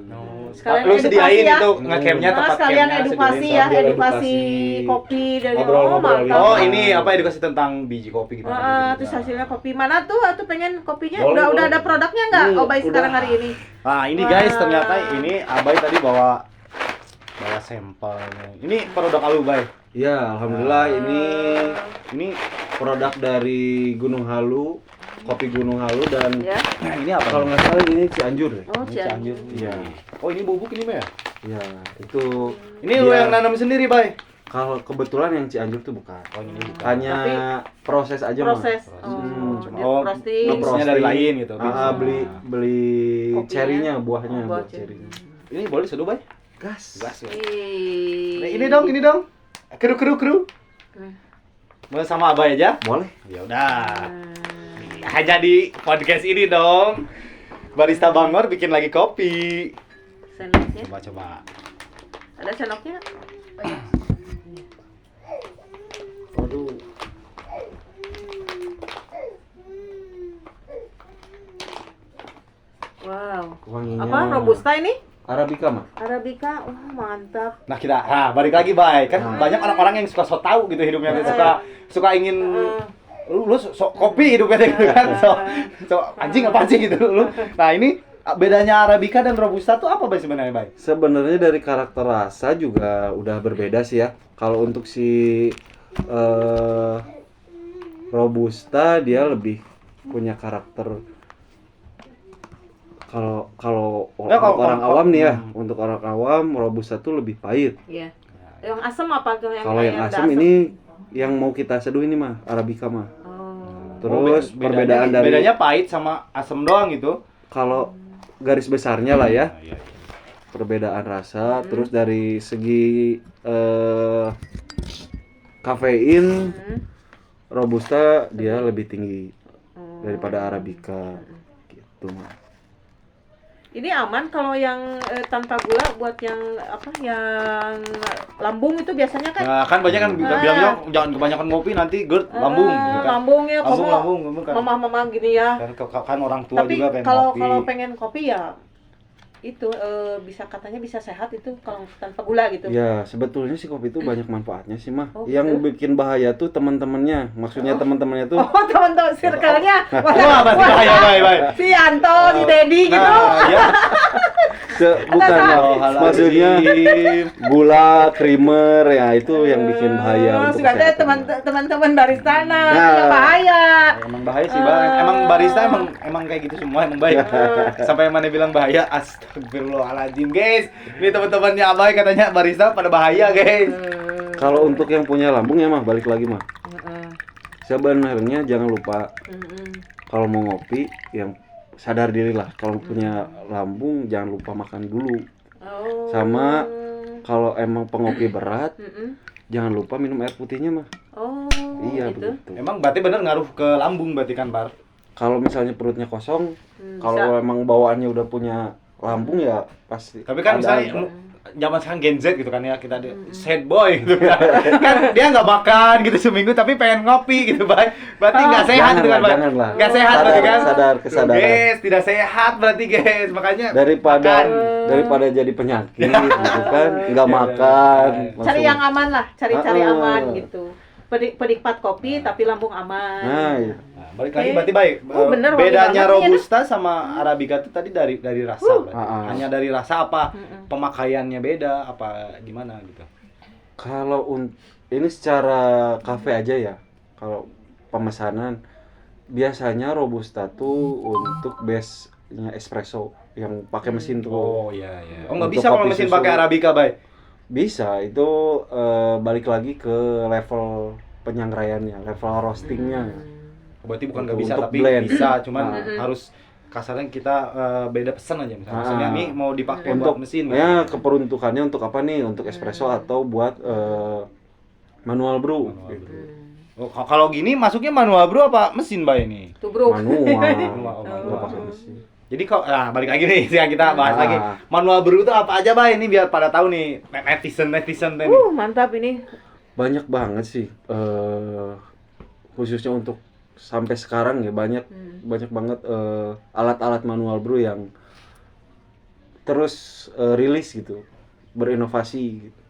[SPEAKER 2] Sekalian
[SPEAKER 1] Lu
[SPEAKER 2] edukasi
[SPEAKER 1] sediain
[SPEAKER 2] ya.
[SPEAKER 1] itu nge-campnya,
[SPEAKER 2] Nah,
[SPEAKER 1] tempat
[SPEAKER 2] sekalian
[SPEAKER 1] campnya
[SPEAKER 2] edukasi
[SPEAKER 1] sediain.
[SPEAKER 2] ya,
[SPEAKER 3] sambil
[SPEAKER 2] edukasi
[SPEAKER 3] edukasi,
[SPEAKER 2] kopi dari
[SPEAKER 3] ngobrol-ngobrol
[SPEAKER 2] mantap.
[SPEAKER 1] Oh, ini apa, edukasi tentang biji kopi gitu.
[SPEAKER 2] Terus hasilnya kopi mana tuh? Atau pengen kopinya
[SPEAKER 3] Boleh,
[SPEAKER 2] udah
[SPEAKER 3] boleh.
[SPEAKER 2] ada produknya nggak?
[SPEAKER 3] Ini
[SPEAKER 2] Obay sekarang
[SPEAKER 3] udah.
[SPEAKER 2] hari ini.
[SPEAKER 1] Nah, ini guys, ternyata ini Abai tadi bawa sampelnya. Ini produk Alu, Bay.
[SPEAKER 3] Ya, alhamdulillah
[SPEAKER 2] Eh,
[SPEAKER 3] ini produk dari Gunung Halu, kopi Gunung Halu dan
[SPEAKER 2] ya.
[SPEAKER 1] Nah, ini apa?
[SPEAKER 3] kalau nggak salah ini Cianjur ya.
[SPEAKER 2] Oh,
[SPEAKER 1] Ini
[SPEAKER 2] Cianjur.
[SPEAKER 3] Iya.
[SPEAKER 1] Oh, ini bubuk ini, Bay.
[SPEAKER 3] Ya, itu
[SPEAKER 1] Ini lu
[SPEAKER 3] Iya.
[SPEAKER 1] yang nanam sendiri, Bay.
[SPEAKER 3] kalau kebetulan yang Cianjur tuh bukan.
[SPEAKER 1] Oh, ini bukan.
[SPEAKER 3] Hanya proses aja mah.
[SPEAKER 2] Proses.
[SPEAKER 1] Cuma
[SPEAKER 2] Dia roasting.
[SPEAKER 1] mixnya dari lain gitu.
[SPEAKER 3] Beli
[SPEAKER 2] Kopinya.
[SPEAKER 3] cerinya, buahnya,
[SPEAKER 2] Buah
[SPEAKER 3] buah
[SPEAKER 2] ceri.
[SPEAKER 3] cerinya.
[SPEAKER 1] Ini boleh seduh, Bay?
[SPEAKER 3] Gas.
[SPEAKER 1] Gas. Bay.
[SPEAKER 2] Ih.
[SPEAKER 1] Nah, ini dong. Kru. Mau sama Abai aja?
[SPEAKER 3] Boleh.
[SPEAKER 1] Ya udah. Aja di podcast ini dong. Barista Bangor bikin lagi kopi.
[SPEAKER 2] Sendoknya.
[SPEAKER 1] Coba.
[SPEAKER 2] Ada sendoknya?
[SPEAKER 3] Waduh.
[SPEAKER 2] Wow.
[SPEAKER 3] Wanginya.
[SPEAKER 2] Apa? Robusta ini?
[SPEAKER 3] Arabica mah.
[SPEAKER 2] Arabica. Oh, mantap.
[SPEAKER 1] Nah kita, balik lagi Bay. Kan banyak orang-orang yang suka so tahu gitu hidupnya, suka ingin lu sok kopi hidupnya gitu kan, so anjing apa sih gitu lu. Nah ini bedanya Arabica dan Robusta tuh apa Bay sebenarnya, Bay?
[SPEAKER 3] Sebenarnya dari karakter rasa juga udah berbeda sih ya. Kalau untuk si Robusta dia lebih punya karakter. Kalau
[SPEAKER 1] Nggak,
[SPEAKER 3] untuk orang awam nih ya,
[SPEAKER 1] Hmm.
[SPEAKER 3] untuk orang awam robusta tuh lebih pahit.
[SPEAKER 2] Iya. Yang asam apa tuh yang
[SPEAKER 3] Kalau yang
[SPEAKER 2] udah
[SPEAKER 3] asam ini yang mau kita seduh ini mah Arabica mah.
[SPEAKER 2] Oh.
[SPEAKER 3] Terus
[SPEAKER 1] bedanya,
[SPEAKER 3] perbedaan dari
[SPEAKER 1] bedanya pahit sama asam doang gitu.
[SPEAKER 3] kalau garis besarnya lah ya,
[SPEAKER 1] Iya, iya.
[SPEAKER 3] perbedaan rasa, terus dari segi kafein
[SPEAKER 2] Hmm.
[SPEAKER 3] robusta dia lebih tinggi
[SPEAKER 2] Oh.
[SPEAKER 3] daripada Arabica gitu mah.
[SPEAKER 2] Ini aman kalau yang tanpa gula buat yang apa yang lambung itu biasanya kan
[SPEAKER 1] Nah, kan banyak kan bilangnya jangan kebanyakan ngopi nanti GERD lambung gitu kan.
[SPEAKER 2] lambungnya
[SPEAKER 1] Lambung kan.
[SPEAKER 2] mama gini ya.
[SPEAKER 1] Kan orang tua
[SPEAKER 2] Tapi
[SPEAKER 1] juga pengen
[SPEAKER 2] kalau
[SPEAKER 1] ngopi.
[SPEAKER 2] kalau pengen kopi ya itu katanya bisa sehat itu kalau tanpa gula gitu.
[SPEAKER 3] Ya sebetulnya sih kopi itu banyak manfaatnya sih mah.
[SPEAKER 2] Oh,
[SPEAKER 3] Yang
[SPEAKER 2] gitu?
[SPEAKER 3] bikin bahaya tuh teman-temannya. Maksudnya teman-temannya tuh
[SPEAKER 2] Oh, teman-teman circle-nya.
[SPEAKER 1] Wah, berarti bahaya, bye.
[SPEAKER 2] Si Anto, si Dedi gitu.
[SPEAKER 1] Nah, ya.
[SPEAKER 3] bukan Mah.
[SPEAKER 1] Astagfirullahaladzim.
[SPEAKER 3] Maksudnya gula, creamer ya itu yang bikin bahaya untuk
[SPEAKER 2] Suka teh
[SPEAKER 3] kesehatan.
[SPEAKER 2] teman-teman baristana,
[SPEAKER 3] Nah.
[SPEAKER 2] ya bahaya.
[SPEAKER 1] Emang bahaya sih, Bang. Emang barista emang kayak gitu semua emang baik. Sampai yang mana bilang bahaya, astagfirullahaladzim, guys. Ini teman-temannya Abai katanya barista pada bahaya, guys.
[SPEAKER 3] Kalau untuk yang punya lambung ya mah balik lagi mah. Sebenarnya jangan lupa kalau mau ngopi yang sadar diri lah. Kalau punya lambung jangan lupa makan dulu.
[SPEAKER 2] Oh.
[SPEAKER 3] Sama kalau emang pengopi berat jangan lupa minum air putihnya mah.
[SPEAKER 2] Oh,
[SPEAKER 3] Iya
[SPEAKER 2] gitu.
[SPEAKER 3] begitu.
[SPEAKER 1] Emang berarti bener ngaruh ke lambung berarti kan, Bar?
[SPEAKER 3] Kalau misalnya perutnya kosong,
[SPEAKER 2] Bisa.
[SPEAKER 3] kalau emang bawaannya udah punya lambung ya pasti.
[SPEAKER 1] Tapi kan
[SPEAKER 3] ada
[SPEAKER 1] misalnya
[SPEAKER 3] aja.
[SPEAKER 1] zaman sekarang Gen Z gitu kan ya, kita sad boy gitu kan. Kan dia nggak makan gitu seminggu tapi pengen ngopi gitu, Bay. Berarti nggak sehat gitu kan, Bay.
[SPEAKER 3] Janganlah.
[SPEAKER 1] Nggak sehat berarti kan?
[SPEAKER 3] Sadar kesadaran.
[SPEAKER 1] Guys, tidak sehat berarti, guys. Makanya
[SPEAKER 3] Daripada jadi penyakit gitu kan, nggak makan.
[SPEAKER 2] Cari
[SPEAKER 3] langsung.
[SPEAKER 2] yang aman lah, cari
[SPEAKER 3] Ah.
[SPEAKER 2] aman gitu. Penikmat kopi tapi lambung aman.
[SPEAKER 3] Nah, iya.
[SPEAKER 1] Nah, balik lagi berarti baik.
[SPEAKER 2] Oh, bener, wangi
[SPEAKER 1] Bedanya
[SPEAKER 2] banget nih,
[SPEAKER 1] Robusta sama Arabica itu tadi dari rasa berarti. Hanya dari rasa apa? Pemakaiannya beda apa gimana gitu.
[SPEAKER 3] Kalau ini secara kafe aja ya. Kalau pemesanan biasanya Robusta tuh untuk base-nya espresso yang pakai mesin tuh.
[SPEAKER 1] Oh iya iya. Oh nggak
[SPEAKER 3] Untuk
[SPEAKER 1] bisa kalau
[SPEAKER 3] kopi
[SPEAKER 1] mesin
[SPEAKER 3] susu.
[SPEAKER 1] pakai Arabica, Bay.
[SPEAKER 3] Bisa, itu balik lagi ke level penyangraiannya, level roastingnya.
[SPEAKER 1] Berarti bukan nggak bisa
[SPEAKER 3] Untuk
[SPEAKER 1] tapi
[SPEAKER 3] blend.
[SPEAKER 1] bisa, cuman
[SPEAKER 3] Nah.
[SPEAKER 1] harus kasarnya kita beda pesan aja misalnya.
[SPEAKER 3] Ah.
[SPEAKER 1] Maksudnya ini mau dipakai
[SPEAKER 3] Untuk
[SPEAKER 1] buat mesin.
[SPEAKER 3] ya keperuntukannya untuk apa nih? Untuk espresso atau buat manual brew.
[SPEAKER 1] Manual
[SPEAKER 3] Gitu.
[SPEAKER 1] brew. Oh, kalau gini masuknya manual brew apa mesin, Bay ini?
[SPEAKER 2] Tuh, Bro.
[SPEAKER 3] Manual.
[SPEAKER 1] Oh.
[SPEAKER 3] Nggak pakai mesin.
[SPEAKER 1] Jadi kok balik lagi nih yang kita bahas
[SPEAKER 3] Ah.
[SPEAKER 1] lagi. Manual brew itu apa aja, Bay? Ini biar pada tahu nih netizen tadi.
[SPEAKER 2] Mantap ini.
[SPEAKER 3] Banyak banget sih khususnya untuk sampai sekarang ya banyak banget alat-alat manual brew yang terus rilis gitu, berinovasi gitu.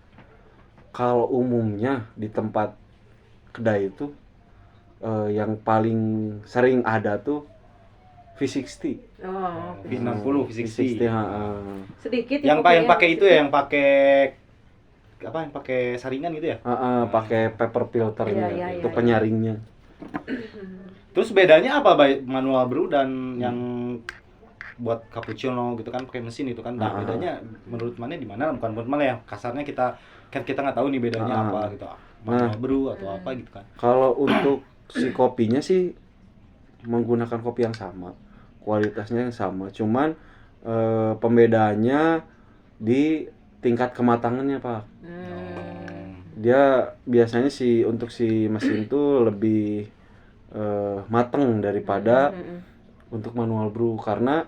[SPEAKER 3] Kalau umumnya di tempat kedai itu yang paling sering ada tuh V60.
[SPEAKER 2] Oh,
[SPEAKER 1] V60, V60.
[SPEAKER 2] sedikit
[SPEAKER 1] Yang
[SPEAKER 2] kopinya.
[SPEAKER 1] pakai itu ya, yang pakai apa? Yang pakai saringan gitu ya?
[SPEAKER 3] Pakai paper filternya
[SPEAKER 2] Iya,
[SPEAKER 3] itu
[SPEAKER 2] iya.
[SPEAKER 3] penyaringnya.
[SPEAKER 1] Terus bedanya apa, Bay? Manual brew dan yang buat cappuccino gitu kan pakai mesin itu kan. Nah, bedanya menurut mana di mana? Bukan menurut mana ya? Kasarnya kita nggak tahu nih bedanya apa gitu. Manual brew atau apa gitu kan.
[SPEAKER 3] Kalau untuk si kopinya sih menggunakan kopi yang sama, kualitasnya yang sama, cuman pembedaannya di tingkat kematangannya, Pak. Dia biasanya untuk si mesin tuh lebih mateng daripada untuk manual brew, karena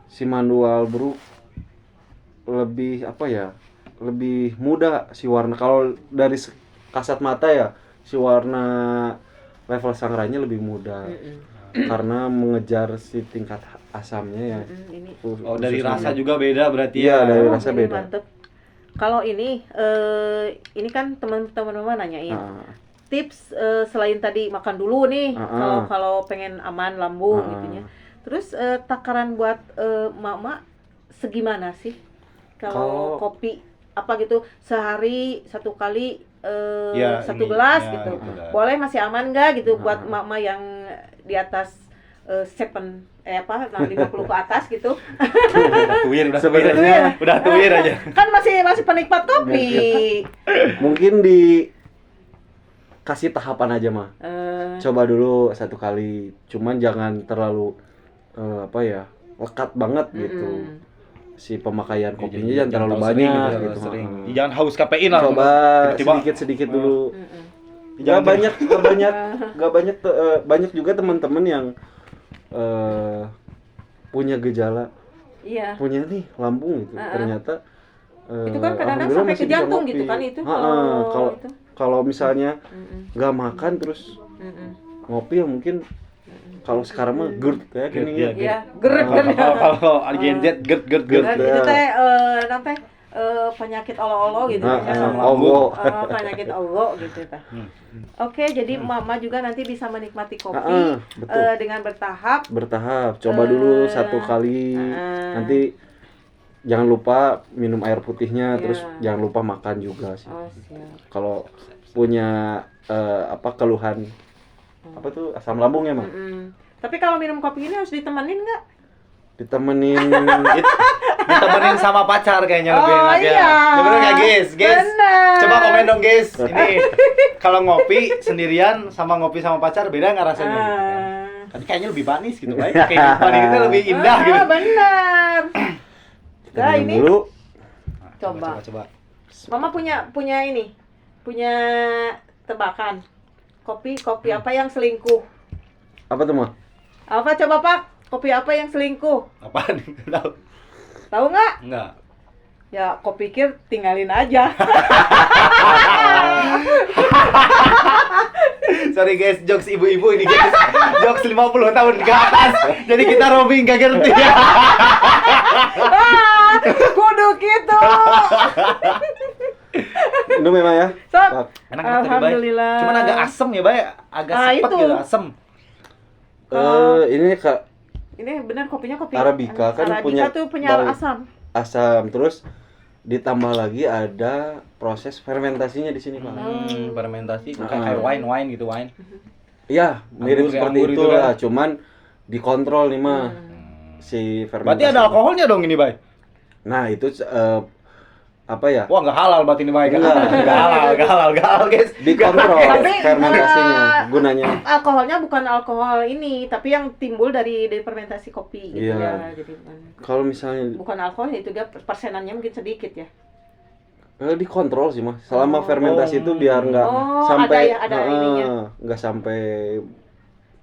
[SPEAKER 3] si manual brew lebih apa ya, lebih mudah si warna. Kalau dari kasat mata ya si warna level sangrainya lebih mudah karena mengejar si tingkat asamnya ya.
[SPEAKER 1] Oh, dari rasa juga beda berarti
[SPEAKER 3] Iya,
[SPEAKER 1] ya.
[SPEAKER 3] dari rasa
[SPEAKER 2] Ini
[SPEAKER 3] beda.
[SPEAKER 2] mantep. Kalau ini kan teman-teman nanyain tips selain tadi makan dulu nih, kalau pengen aman lambung gitunya. Terus takaran buat mama segimana sih kalau kopi apa gitu sehari satu kali
[SPEAKER 1] Ya,
[SPEAKER 2] satu
[SPEAKER 1] ini,
[SPEAKER 2] gelas
[SPEAKER 1] ya,
[SPEAKER 2] gitu
[SPEAKER 1] gitu.
[SPEAKER 2] boleh masih aman nggak gitu buat mama yang di atas nah 50 ke atas gitu.
[SPEAKER 1] Udah
[SPEAKER 3] Sebenarnya
[SPEAKER 1] tuir aja.
[SPEAKER 2] Kan masih penikmat kopi.
[SPEAKER 3] mungkin dikasih tahapan aja mah.
[SPEAKER 2] Eh,
[SPEAKER 3] Coba dulu 1 kali, cuman jangan terlalu lekat banget gitu. Si pemakaian kopinya jangan terlalu banyak gitu.
[SPEAKER 1] Sering.
[SPEAKER 3] Heeh.
[SPEAKER 1] Jangan haus kafein lah.
[SPEAKER 3] Coba
[SPEAKER 1] Tiba-tiba.
[SPEAKER 3] sedikit dulu.
[SPEAKER 1] Jangan
[SPEAKER 3] Banyak juga teman-teman yang punya gejala,
[SPEAKER 2] iya.
[SPEAKER 3] punya nih lambung gitu. Ternyata
[SPEAKER 2] Itu kan kadang-kadang
[SPEAKER 3] alhamdulillah
[SPEAKER 2] sampai
[SPEAKER 3] masih
[SPEAKER 2] ke
[SPEAKER 3] bisa
[SPEAKER 2] jantung
[SPEAKER 3] ngopi.
[SPEAKER 2] gitu kan itu.
[SPEAKER 3] Kalau
[SPEAKER 2] itu.
[SPEAKER 3] kalau misalnya nggak makan terus ngopi ya mungkin kalau sekarang mah GERD ya gini
[SPEAKER 1] Iya,
[SPEAKER 3] ya.
[SPEAKER 2] Iya, gerd.
[SPEAKER 1] Kalau Gen Z gerd.
[SPEAKER 2] Dan itu teh nanti penyakit olo-olo gitu ya.
[SPEAKER 3] Ogo.
[SPEAKER 2] Penyakit olo gitu teh. Oke, jadi mama juga nanti bisa menikmati kopi
[SPEAKER 3] Betul.
[SPEAKER 2] dengan bertahap.
[SPEAKER 3] Coba dulu 1 kali, nanti jangan lupa minum air putihnya, terus jangan lupa makan juga sih.
[SPEAKER 2] Oh, siap.
[SPEAKER 3] Kalau punya keluhan asam lambung ya mah,
[SPEAKER 2] Tapi kalau minum kopi ini harus ditemenin nggak?
[SPEAKER 3] ditemenin
[SPEAKER 1] Ditemenin sama pacar kayaknya lebih
[SPEAKER 2] Oh,
[SPEAKER 1] enak ya.
[SPEAKER 2] iya.
[SPEAKER 1] Bener nggak guys?
[SPEAKER 2] Bener.
[SPEAKER 1] Coba komen dong guys. Ini kalau ngopi sendirian sama ngopi sama pacar beda nggak rasanya? Tapi kayaknya lebih manis gitu, baik. Kehidupan kita lebih indah gitu.
[SPEAKER 2] Benar.
[SPEAKER 3] kita
[SPEAKER 2] Nah,
[SPEAKER 3] minum
[SPEAKER 2] ini
[SPEAKER 3] dulu.
[SPEAKER 1] Coba.
[SPEAKER 2] Mama punya tebakan. Kopi apa yang selingkuh?
[SPEAKER 3] Apa tuh mah?
[SPEAKER 2] Apa coba Pak? Kopi apa yang selingkuh?
[SPEAKER 1] Apaan? Tahu?
[SPEAKER 2] Tahu nggak?
[SPEAKER 1] Enggak.
[SPEAKER 2] Ya, kau pikir tinggalin aja.
[SPEAKER 1] Sorry guys, jokes ibu-ibu ini guys. Jokes 50 tahun ke atas. Jadi kita roaming gak ngerti ya.
[SPEAKER 2] Kudu gitu.
[SPEAKER 3] Ini memang ya.
[SPEAKER 2] Sob.
[SPEAKER 1] Enak banget tadi, Bay.
[SPEAKER 2] Alhamdulillah.
[SPEAKER 1] Cuman agak asem ya, Bay. Agak
[SPEAKER 2] Ah,
[SPEAKER 1] sepet
[SPEAKER 2] itu.
[SPEAKER 1] gitu, asem.
[SPEAKER 3] Ini Kak
[SPEAKER 2] Ini benar kopinya kopi
[SPEAKER 3] Arabica kan
[SPEAKER 2] Arabica tuh punya
[SPEAKER 3] bau
[SPEAKER 2] asam.
[SPEAKER 3] asam, terus ditambah lagi ada proses fermentasinya di sini Pak.
[SPEAKER 1] Fermentasi kayak wine gitu, wine.
[SPEAKER 3] Iya, mirip
[SPEAKER 1] Anggur,
[SPEAKER 3] seperti
[SPEAKER 1] anggur
[SPEAKER 3] itu
[SPEAKER 1] itu
[SPEAKER 3] lah,
[SPEAKER 1] kan.
[SPEAKER 3] cuman dikontrol nih mah si fermentasi.
[SPEAKER 1] Berarti ada alkoholnya dong ini, Bay.
[SPEAKER 3] Nah, itu apa ya?
[SPEAKER 1] Wah, nggak halal berarti ini, Bay.
[SPEAKER 3] Enggak.
[SPEAKER 1] Nggak halal, guys.
[SPEAKER 3] Dikontrol
[SPEAKER 2] Tapi,
[SPEAKER 3] fermentasinya gunanya.
[SPEAKER 2] Alkoholnya bukan alkohol ini, tapi yang timbul dari fermentasi kopi gitu
[SPEAKER 3] Iya.
[SPEAKER 2] ya. Jadi
[SPEAKER 3] Kalau misalnya
[SPEAKER 2] bukan alkohol itu dia persenannya mungkin sedikit ya.
[SPEAKER 3] dikontrol sih mah. Selama fermentasi itu biar nggak
[SPEAKER 2] Oh,
[SPEAKER 3] sampai
[SPEAKER 2] ada ininya.
[SPEAKER 3] nggak sampai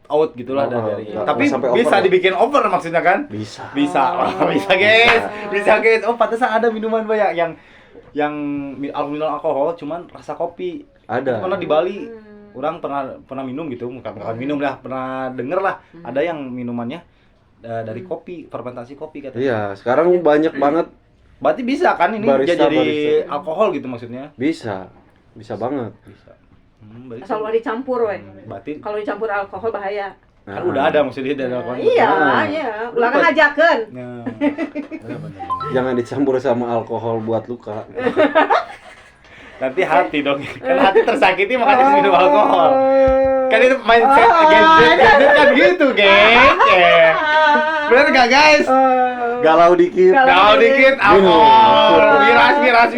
[SPEAKER 1] out gitulah
[SPEAKER 3] Oh,
[SPEAKER 1] dari.
[SPEAKER 3] nggak
[SPEAKER 1] Tapi
[SPEAKER 3] sampai
[SPEAKER 1] bisa
[SPEAKER 3] over.
[SPEAKER 1] dibikin over maksudnya kan?
[SPEAKER 3] bisa.
[SPEAKER 1] Bisa, bisa guys, bisa guys. Oh, pantesan ada minuman Bay yang alkohol cuman rasa kopi.
[SPEAKER 3] Ada.
[SPEAKER 1] Karena di Bali orang pernah minum gitu, bukan minum lah, pernah denger lah ada yang minumannya dari kopi, fermentasi kopi katanya.
[SPEAKER 3] Iya, sekarang banyak banget.
[SPEAKER 1] Berarti bisa kan ini
[SPEAKER 3] Barista.
[SPEAKER 1] alkohol gitu maksudnya?
[SPEAKER 3] Bisa banget.
[SPEAKER 1] Bisa. Berarti,
[SPEAKER 2] Asal udah dicampur weh.
[SPEAKER 1] berarti
[SPEAKER 2] Kalau dicampur alkohol bahaya.
[SPEAKER 1] kan udah ada maksudnya dari alkohol.
[SPEAKER 2] Iya, iya. Ulangan ajakeun.
[SPEAKER 1] Nah,
[SPEAKER 3] Jangan dicampur sama alkohol buat luka.
[SPEAKER 1] nanti hati dong. Kan hati tersakiti makanya minum alkohol. Kan itu mindset gadget kan gitu, geng. Bener gak guys?
[SPEAKER 3] Galau dikit.
[SPEAKER 1] Galau dikit alkohol. Miras.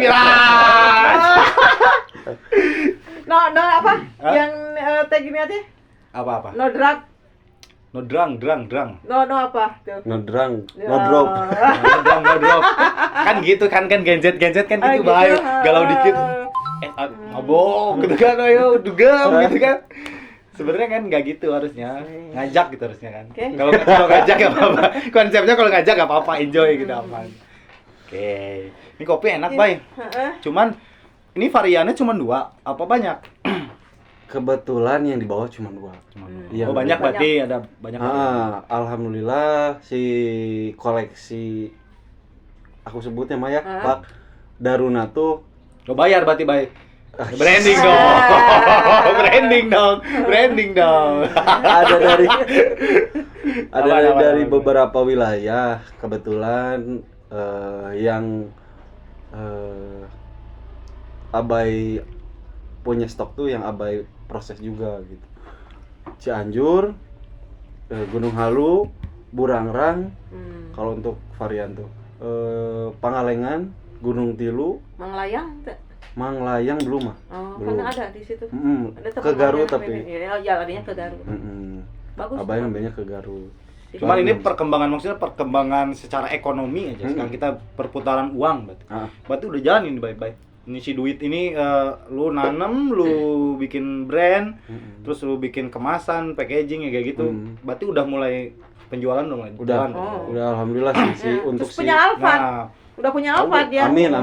[SPEAKER 2] No apa?
[SPEAKER 1] Hah?
[SPEAKER 2] Yang teh gini aja.
[SPEAKER 1] Apa?
[SPEAKER 2] No drug.
[SPEAKER 1] No drang.
[SPEAKER 2] No apa tuh?
[SPEAKER 3] No drunk,
[SPEAKER 2] Ya.
[SPEAKER 3] no drop.
[SPEAKER 1] No drop. Kan gitu kan gadget kan
[SPEAKER 2] Ah,
[SPEAKER 1] gitu
[SPEAKER 2] gitu.
[SPEAKER 1] bahaya. Galau dikit. Mabok gitu kan, ayo dugem gitu kan. Sebenarnya kan nggak gitu harusnya, ngajak gitu harusnya kan.
[SPEAKER 2] Oke.
[SPEAKER 1] Kalau ngajak nggak apa-apa. Konsepnya kalau ngajak nggak apa-apa, enjoy gitu aman. Oke, ini kopi enak Bay. Cuman ini variannya cuma 2, apa banyak?
[SPEAKER 3] Kebetulan yang di bawah cuma 2. Iya,
[SPEAKER 1] Oh banyak berarti ada banyak.
[SPEAKER 3] Alhamdulillah si koleksi aku sebutnya Maya Pak Daruna tuh
[SPEAKER 1] Lo bayar berarti Bay. Branding dong.
[SPEAKER 3] ada dari
[SPEAKER 1] Apa?
[SPEAKER 3] dari beberapa wilayah kebetulan yang Abai punya stok tuh yang Abai proses juga gitu. Cianjur, Gunung Halu, Burangrang. Kalau untuk varian tuh Pangalengan, Gunung Tilu, Manglayang belum mah.
[SPEAKER 2] Belum. Karena ada di situ. Ada
[SPEAKER 3] Ke Garut tapi.
[SPEAKER 2] Ya, larinya ke Garut. Bagus.
[SPEAKER 3] Abah ngambilnya ke Garut.
[SPEAKER 1] Cuman ini perkembangan secara ekonomi aja. Sekarang kita perputaran uang berarti udah jalan ini baik-baik. Ini si duit ini lu nanem, lu bikin brand, terus lu bikin kemasan, packaging ya kayak gitu. Berarti udah mulai penjualan udah mulai jalan.
[SPEAKER 3] Udah alhamdulillah sih untuk
[SPEAKER 2] terus punya Alphard. Udah punya Alphard ya.
[SPEAKER 3] Amin.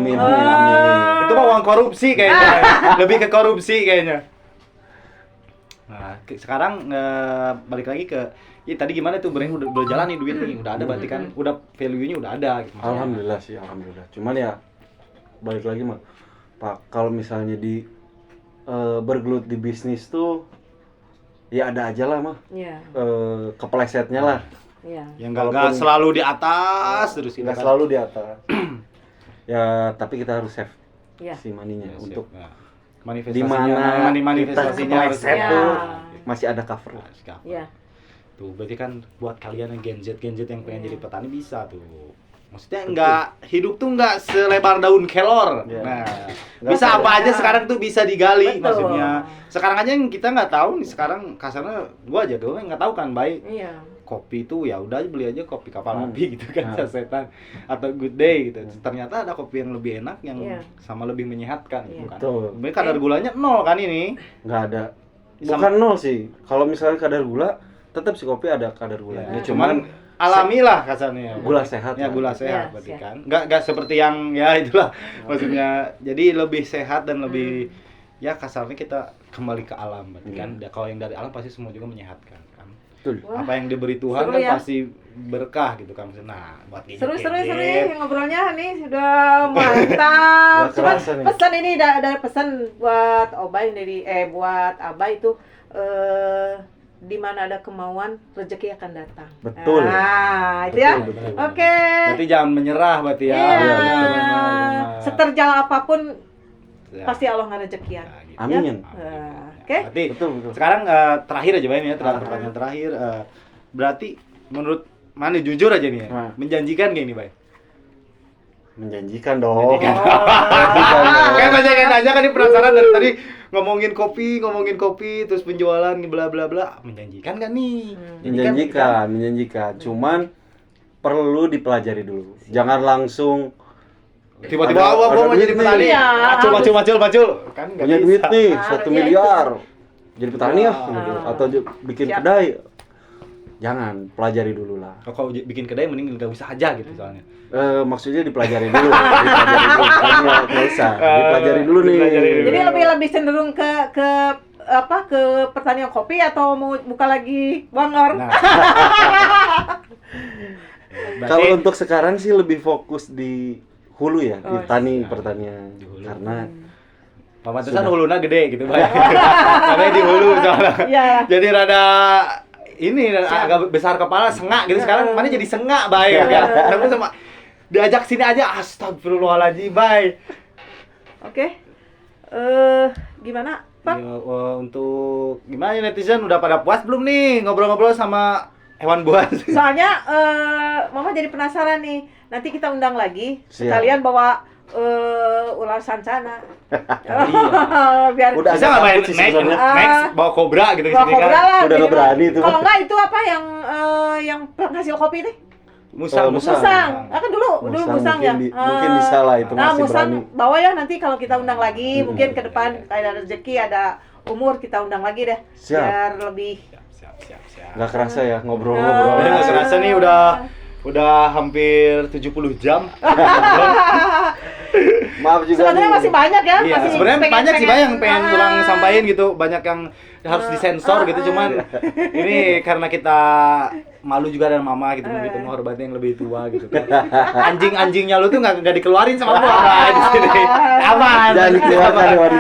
[SPEAKER 1] Itu mah uang korupsi kayaknya. Lebih ke korupsi kayaknya. Nah, sekarang balik lagi ke tadi gimana tuh brand udah jalan nih duit nih, udah ada berarti kan udah value-nya udah ada gitu.
[SPEAKER 3] Alhamdulillah sih, alhamdulillah. Cuman ya balik lagi mah Pak, kalau misalnya bergelut di bisnis tuh ya ada aja lah mah. Iya. Keplesetnya lah.
[SPEAKER 2] Iya.
[SPEAKER 1] Yang enggak selalu di atas terus
[SPEAKER 3] enggak selalu di atas. Ya, tapi kita harus save si money-nya untuk
[SPEAKER 1] manifestasinya, manifestasinya harus
[SPEAKER 3] tuh masih ada cover.
[SPEAKER 2] Iya.
[SPEAKER 1] Tuh, berarti kan buat kalian yang Gen Z yang pengen jadi petani bisa tuh. Maksudnya hidup tuh enggak selebar daun kelor. Nah, bisa apa aja sekarang tuh bisa digali. Maksudnya. Sekarang aja yang kita nggak tahu nih, sekarang kasarnya gua aja doang nggak tahu kan, baik. Iya. Kopi itu ya udah beli aja kopi kapal api gitu kan, sasetan atau Good Day gitu. Ternyata ada kopi yang lebih enak yang sama lebih menyehatkan gitu kan. Sebenarnya kadar gulanya 0 kan ini.
[SPEAKER 3] Nggak ada. Bukan 0 sih. Kalau misalnya kadar gula tetap si kopi ada kadar gulanya.
[SPEAKER 1] Cuman alami lah kasarnya.
[SPEAKER 3] Gula sehat.
[SPEAKER 1] Ya, gula sehat berarti kan. Enggak seperti yang ya itulah. Maksudnya jadi lebih sehat dan lebih ya kasarnya kita kembali ke alam berarti kan. Kalau yang dari alam pasti semua juga menyehatkan kan. Betul. Apa yang diberi Tuhan kan pasti berkah gitu kan. Nah, buat
[SPEAKER 2] seru ngobrolnya nih sudah mantap. Cuman pesan ini ada pesan buat Obay buat Abah itu di mana ada kemauan, rezeki akan datang.
[SPEAKER 3] Betul.
[SPEAKER 2] Nah, itu ya. Oke.
[SPEAKER 1] Berarti jangan menyerah berarti ya.
[SPEAKER 2] Seterjal apapun pasti Allah ngerezekian.
[SPEAKER 3] Amin.
[SPEAKER 1] Oke. Berarti betul. Sekarang terakhir aja Bay ya, pertanyaan terakhir. Berarti menurut mana jujur aja nih ya. Menjanjikan gak ini, Bay?
[SPEAKER 3] Menjanjikan dong.
[SPEAKER 1] Kayak banyak yang nanya kan, ini penasaran dari tadi ngomongin kopi terus penjualan bla bla bla, menjanjikan gak nih?
[SPEAKER 3] Menjanjikan. Cuman perlu dipelajari dulu. Jangan langsung
[SPEAKER 1] tiba-tiba gua mau jadi petani. Macul. Kan enggak
[SPEAKER 3] punya duit nih 1 miliar. Jadi petani ya atau bikin kedai. Jangan, pelajari dulu lah.
[SPEAKER 1] Kalau bikin kedai mending enggak usah aja gitu soalnya.
[SPEAKER 3] Maksudnya dipelajari dulu. Nggak usah. Dipelajari dulu nih.
[SPEAKER 2] Jadi lebih cenderung ke pertanian kopi atau mau buka lagi bangor?
[SPEAKER 1] Nah.
[SPEAKER 3] Kalau untuk sekarang sih lebih fokus di hulu ya, di pertanian. Karena
[SPEAKER 1] pematasan hulunya gede gitu, Bay. Karena di hulu soalnya. Jadi rada agak besar kepala, sengak gitu. Sekarang mana jadi sengak, Bay. Tapi sama diajak sini aja, astagfirullahaladzim, Bay.
[SPEAKER 2] Oke. Gimana, Pak?
[SPEAKER 1] Ya, untuk gimana netizen udah pada puas belum nih ngobrol-ngobrol sama hewan buas? Soalnya
[SPEAKER 2] Mama jadi penasaran nih. Nanti kita undang lagi. Sekalian bawa ular sancana. Biar
[SPEAKER 1] udah bisa nggak main next bawa kobra gitu
[SPEAKER 2] bawa
[SPEAKER 1] sini
[SPEAKER 2] kan?
[SPEAKER 3] Lah, udah nggak berani tuh.
[SPEAKER 2] Kalau nggak itu apa yang penghasil kopi nih?
[SPEAKER 1] Musang.
[SPEAKER 2] Kan dulu musang ya.
[SPEAKER 3] Mungkin bisa lah itu masih
[SPEAKER 2] musang
[SPEAKER 3] berani.
[SPEAKER 2] Bawa ya nanti kalau kita undang lagi, mungkin ke depan ada rezeki, ada umur kita undang lagi deh.
[SPEAKER 3] Siap.
[SPEAKER 2] Biar lebih.
[SPEAKER 1] Siap.
[SPEAKER 3] Nggak kerasa ya ngobrol-ngobrol.
[SPEAKER 1] Nggak kerasa nih udah hampir 70 jam.
[SPEAKER 3] Maaf juga.
[SPEAKER 2] Sebenarnya masih banyak ya.
[SPEAKER 1] Iya, sebenarnya banyak sih yang pengen kurang sampaikan gitu, banyak yang harus disensor gitu, cuman ini karena kita malu juga dan mama gitu, begitu menghormati yang lebih tua gitu kan. Anjing-anjingnya lu tuh nggak dikeluarin sama gua di sini. Aman.
[SPEAKER 3] Jangan dikeluarkan waduh.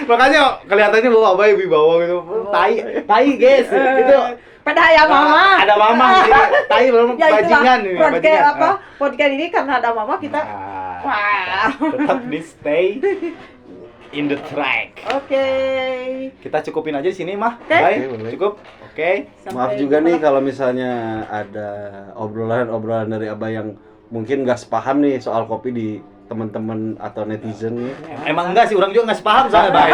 [SPEAKER 1] Makanya kelihatannya bawa Abah wibawa gitu. Tai guys. Itu
[SPEAKER 2] pada ayah mama.
[SPEAKER 1] Ada mama di sini. Tai belum bajingan ini.
[SPEAKER 2] Podcast ini karena ada mama kita.
[SPEAKER 1] Wah. Tetap di stay in the track.
[SPEAKER 2] Oke.
[SPEAKER 1] Kita cukupin aja di sini mah.
[SPEAKER 2] Oke.
[SPEAKER 1] Baik,
[SPEAKER 3] Oke, boleh.
[SPEAKER 1] cukup. Oke.
[SPEAKER 3] Maaf juga nih kalau misalnya ada obrolan dari Abah yang mungkin nggak sepaham nih soal kopi di teman-teman atau netizen nih.
[SPEAKER 1] Emang enggak sih, orang juga nggak sepaham soalnya baik.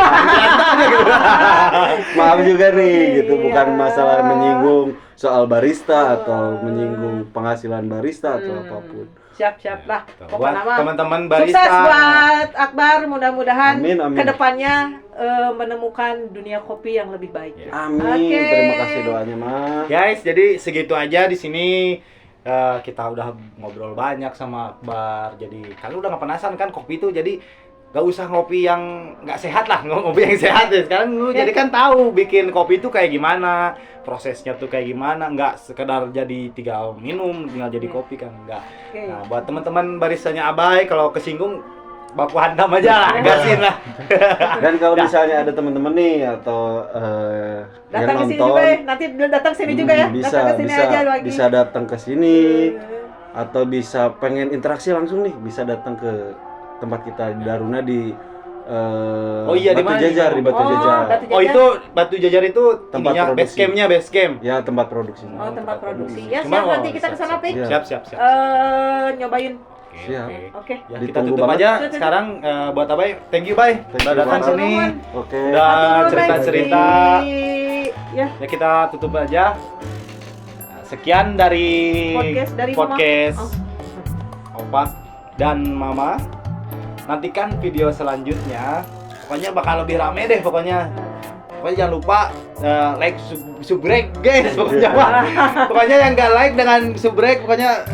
[SPEAKER 3] Maaf juga nih gitu, bukan
[SPEAKER 2] Iya.
[SPEAKER 3] masalah menyinggung soal barista atau menyinggung penghasilan barista atau apapun.
[SPEAKER 2] Siap lah.
[SPEAKER 1] Buat
[SPEAKER 2] Pokoknya mah
[SPEAKER 1] teman-teman barista.
[SPEAKER 2] sukses buat Akbar, mudah-mudahan
[SPEAKER 3] Amin, amin.
[SPEAKER 2] kedepannya menemukan dunia kopi yang lebih baik.
[SPEAKER 1] Ya.
[SPEAKER 3] Amin.
[SPEAKER 2] Oke.
[SPEAKER 3] Terima kasih doanya, Mah.
[SPEAKER 1] Guys, jadi segitu aja di sini. Kita udah ngobrol banyak sama Akbar. Jadi kalian udah nggak penasaran kan kopi itu, jadi nggak usah ngopi yang nggak sehat lah, ngopi yang sehat ya. Sekarang lu jadi kan tahu bikin kopi itu kayak gimana, prosesnya tuh kayak gimana, nggak sekedar jadi tinggal minum, tinggal jadi kopi kan, nggak.
[SPEAKER 2] Oke.
[SPEAKER 1] Nah, buat teman-teman baristanya Abai, kalau kesinggung baku hantam aja lah, gasin lah.
[SPEAKER 3] Dan kalau misalnya ada teman-teman nih atau yang
[SPEAKER 2] Datang ke sini
[SPEAKER 3] nonton,
[SPEAKER 2] juga ya. Nanti datang sini juga ya.
[SPEAKER 3] bisa
[SPEAKER 2] Datang ke sini aja lagi.
[SPEAKER 3] bisa datang ke sini atau bisa pengen interaksi langsung nih, bisa datang ke tempat kita di Daruna di
[SPEAKER 1] Oh iya, di
[SPEAKER 3] Batu
[SPEAKER 1] mana?
[SPEAKER 3] Jajar, di Batu
[SPEAKER 2] Oh,
[SPEAKER 3] Jajar.
[SPEAKER 2] Batu
[SPEAKER 1] Oh itu Batu Jajar itu
[SPEAKER 3] Tempat
[SPEAKER 1] ininya
[SPEAKER 3] produksi.
[SPEAKER 1] base camp.
[SPEAKER 3] Ya, tempat produksi.
[SPEAKER 2] Oh, tempat produksi. Ya,
[SPEAKER 1] Cuma,
[SPEAKER 2] siap nanti kita ke sana, Pik.
[SPEAKER 3] Iya.
[SPEAKER 1] Siap.
[SPEAKER 2] Nyobain.
[SPEAKER 3] Siap.
[SPEAKER 2] Oke.
[SPEAKER 1] Ya, kita
[SPEAKER 3] Ditunggu
[SPEAKER 1] tutup
[SPEAKER 3] banget.
[SPEAKER 1] aja sekarang buat Abai. Thank you, Bay.
[SPEAKER 3] Thank
[SPEAKER 1] Udah
[SPEAKER 3] you
[SPEAKER 1] datang
[SPEAKER 3] banget.
[SPEAKER 1] sini.
[SPEAKER 3] Oke.
[SPEAKER 1] Udah
[SPEAKER 2] Hatur,
[SPEAKER 1] cerita-cerita.
[SPEAKER 2] Baik. Ya,
[SPEAKER 1] Ya kita tutup aja. Sekian dari
[SPEAKER 2] podcast dari
[SPEAKER 1] podcast
[SPEAKER 2] Mama.
[SPEAKER 1] Opa dan Mama. Nantikan video selanjutnya. Pokoknya bakal lebih rame deh pokoknya. Pokoknya jangan lupa like, subrek guys. Pokoknya Pak. Pokoknya yang nggak like dengan subrek, pokoknya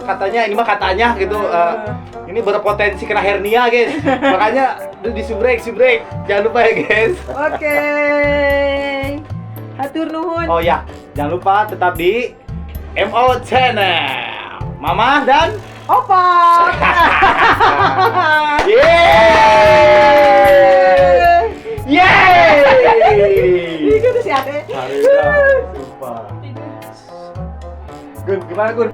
[SPEAKER 1] katanya ini mah katanya gitu. Ini berpotensi kena hernia guys. Makanya di subrek. Jangan lupa ya guys.
[SPEAKER 2] Oke. Hatur nuhun.
[SPEAKER 1] Oh ya, jangan lupa tetap di MO Channel. Mama dan
[SPEAKER 2] Opa.
[SPEAKER 1] Yeay! Yeay!
[SPEAKER 2] Ini kan si Ade.
[SPEAKER 3] Hari ini, sumpah.
[SPEAKER 1] Gun, gimana Gun?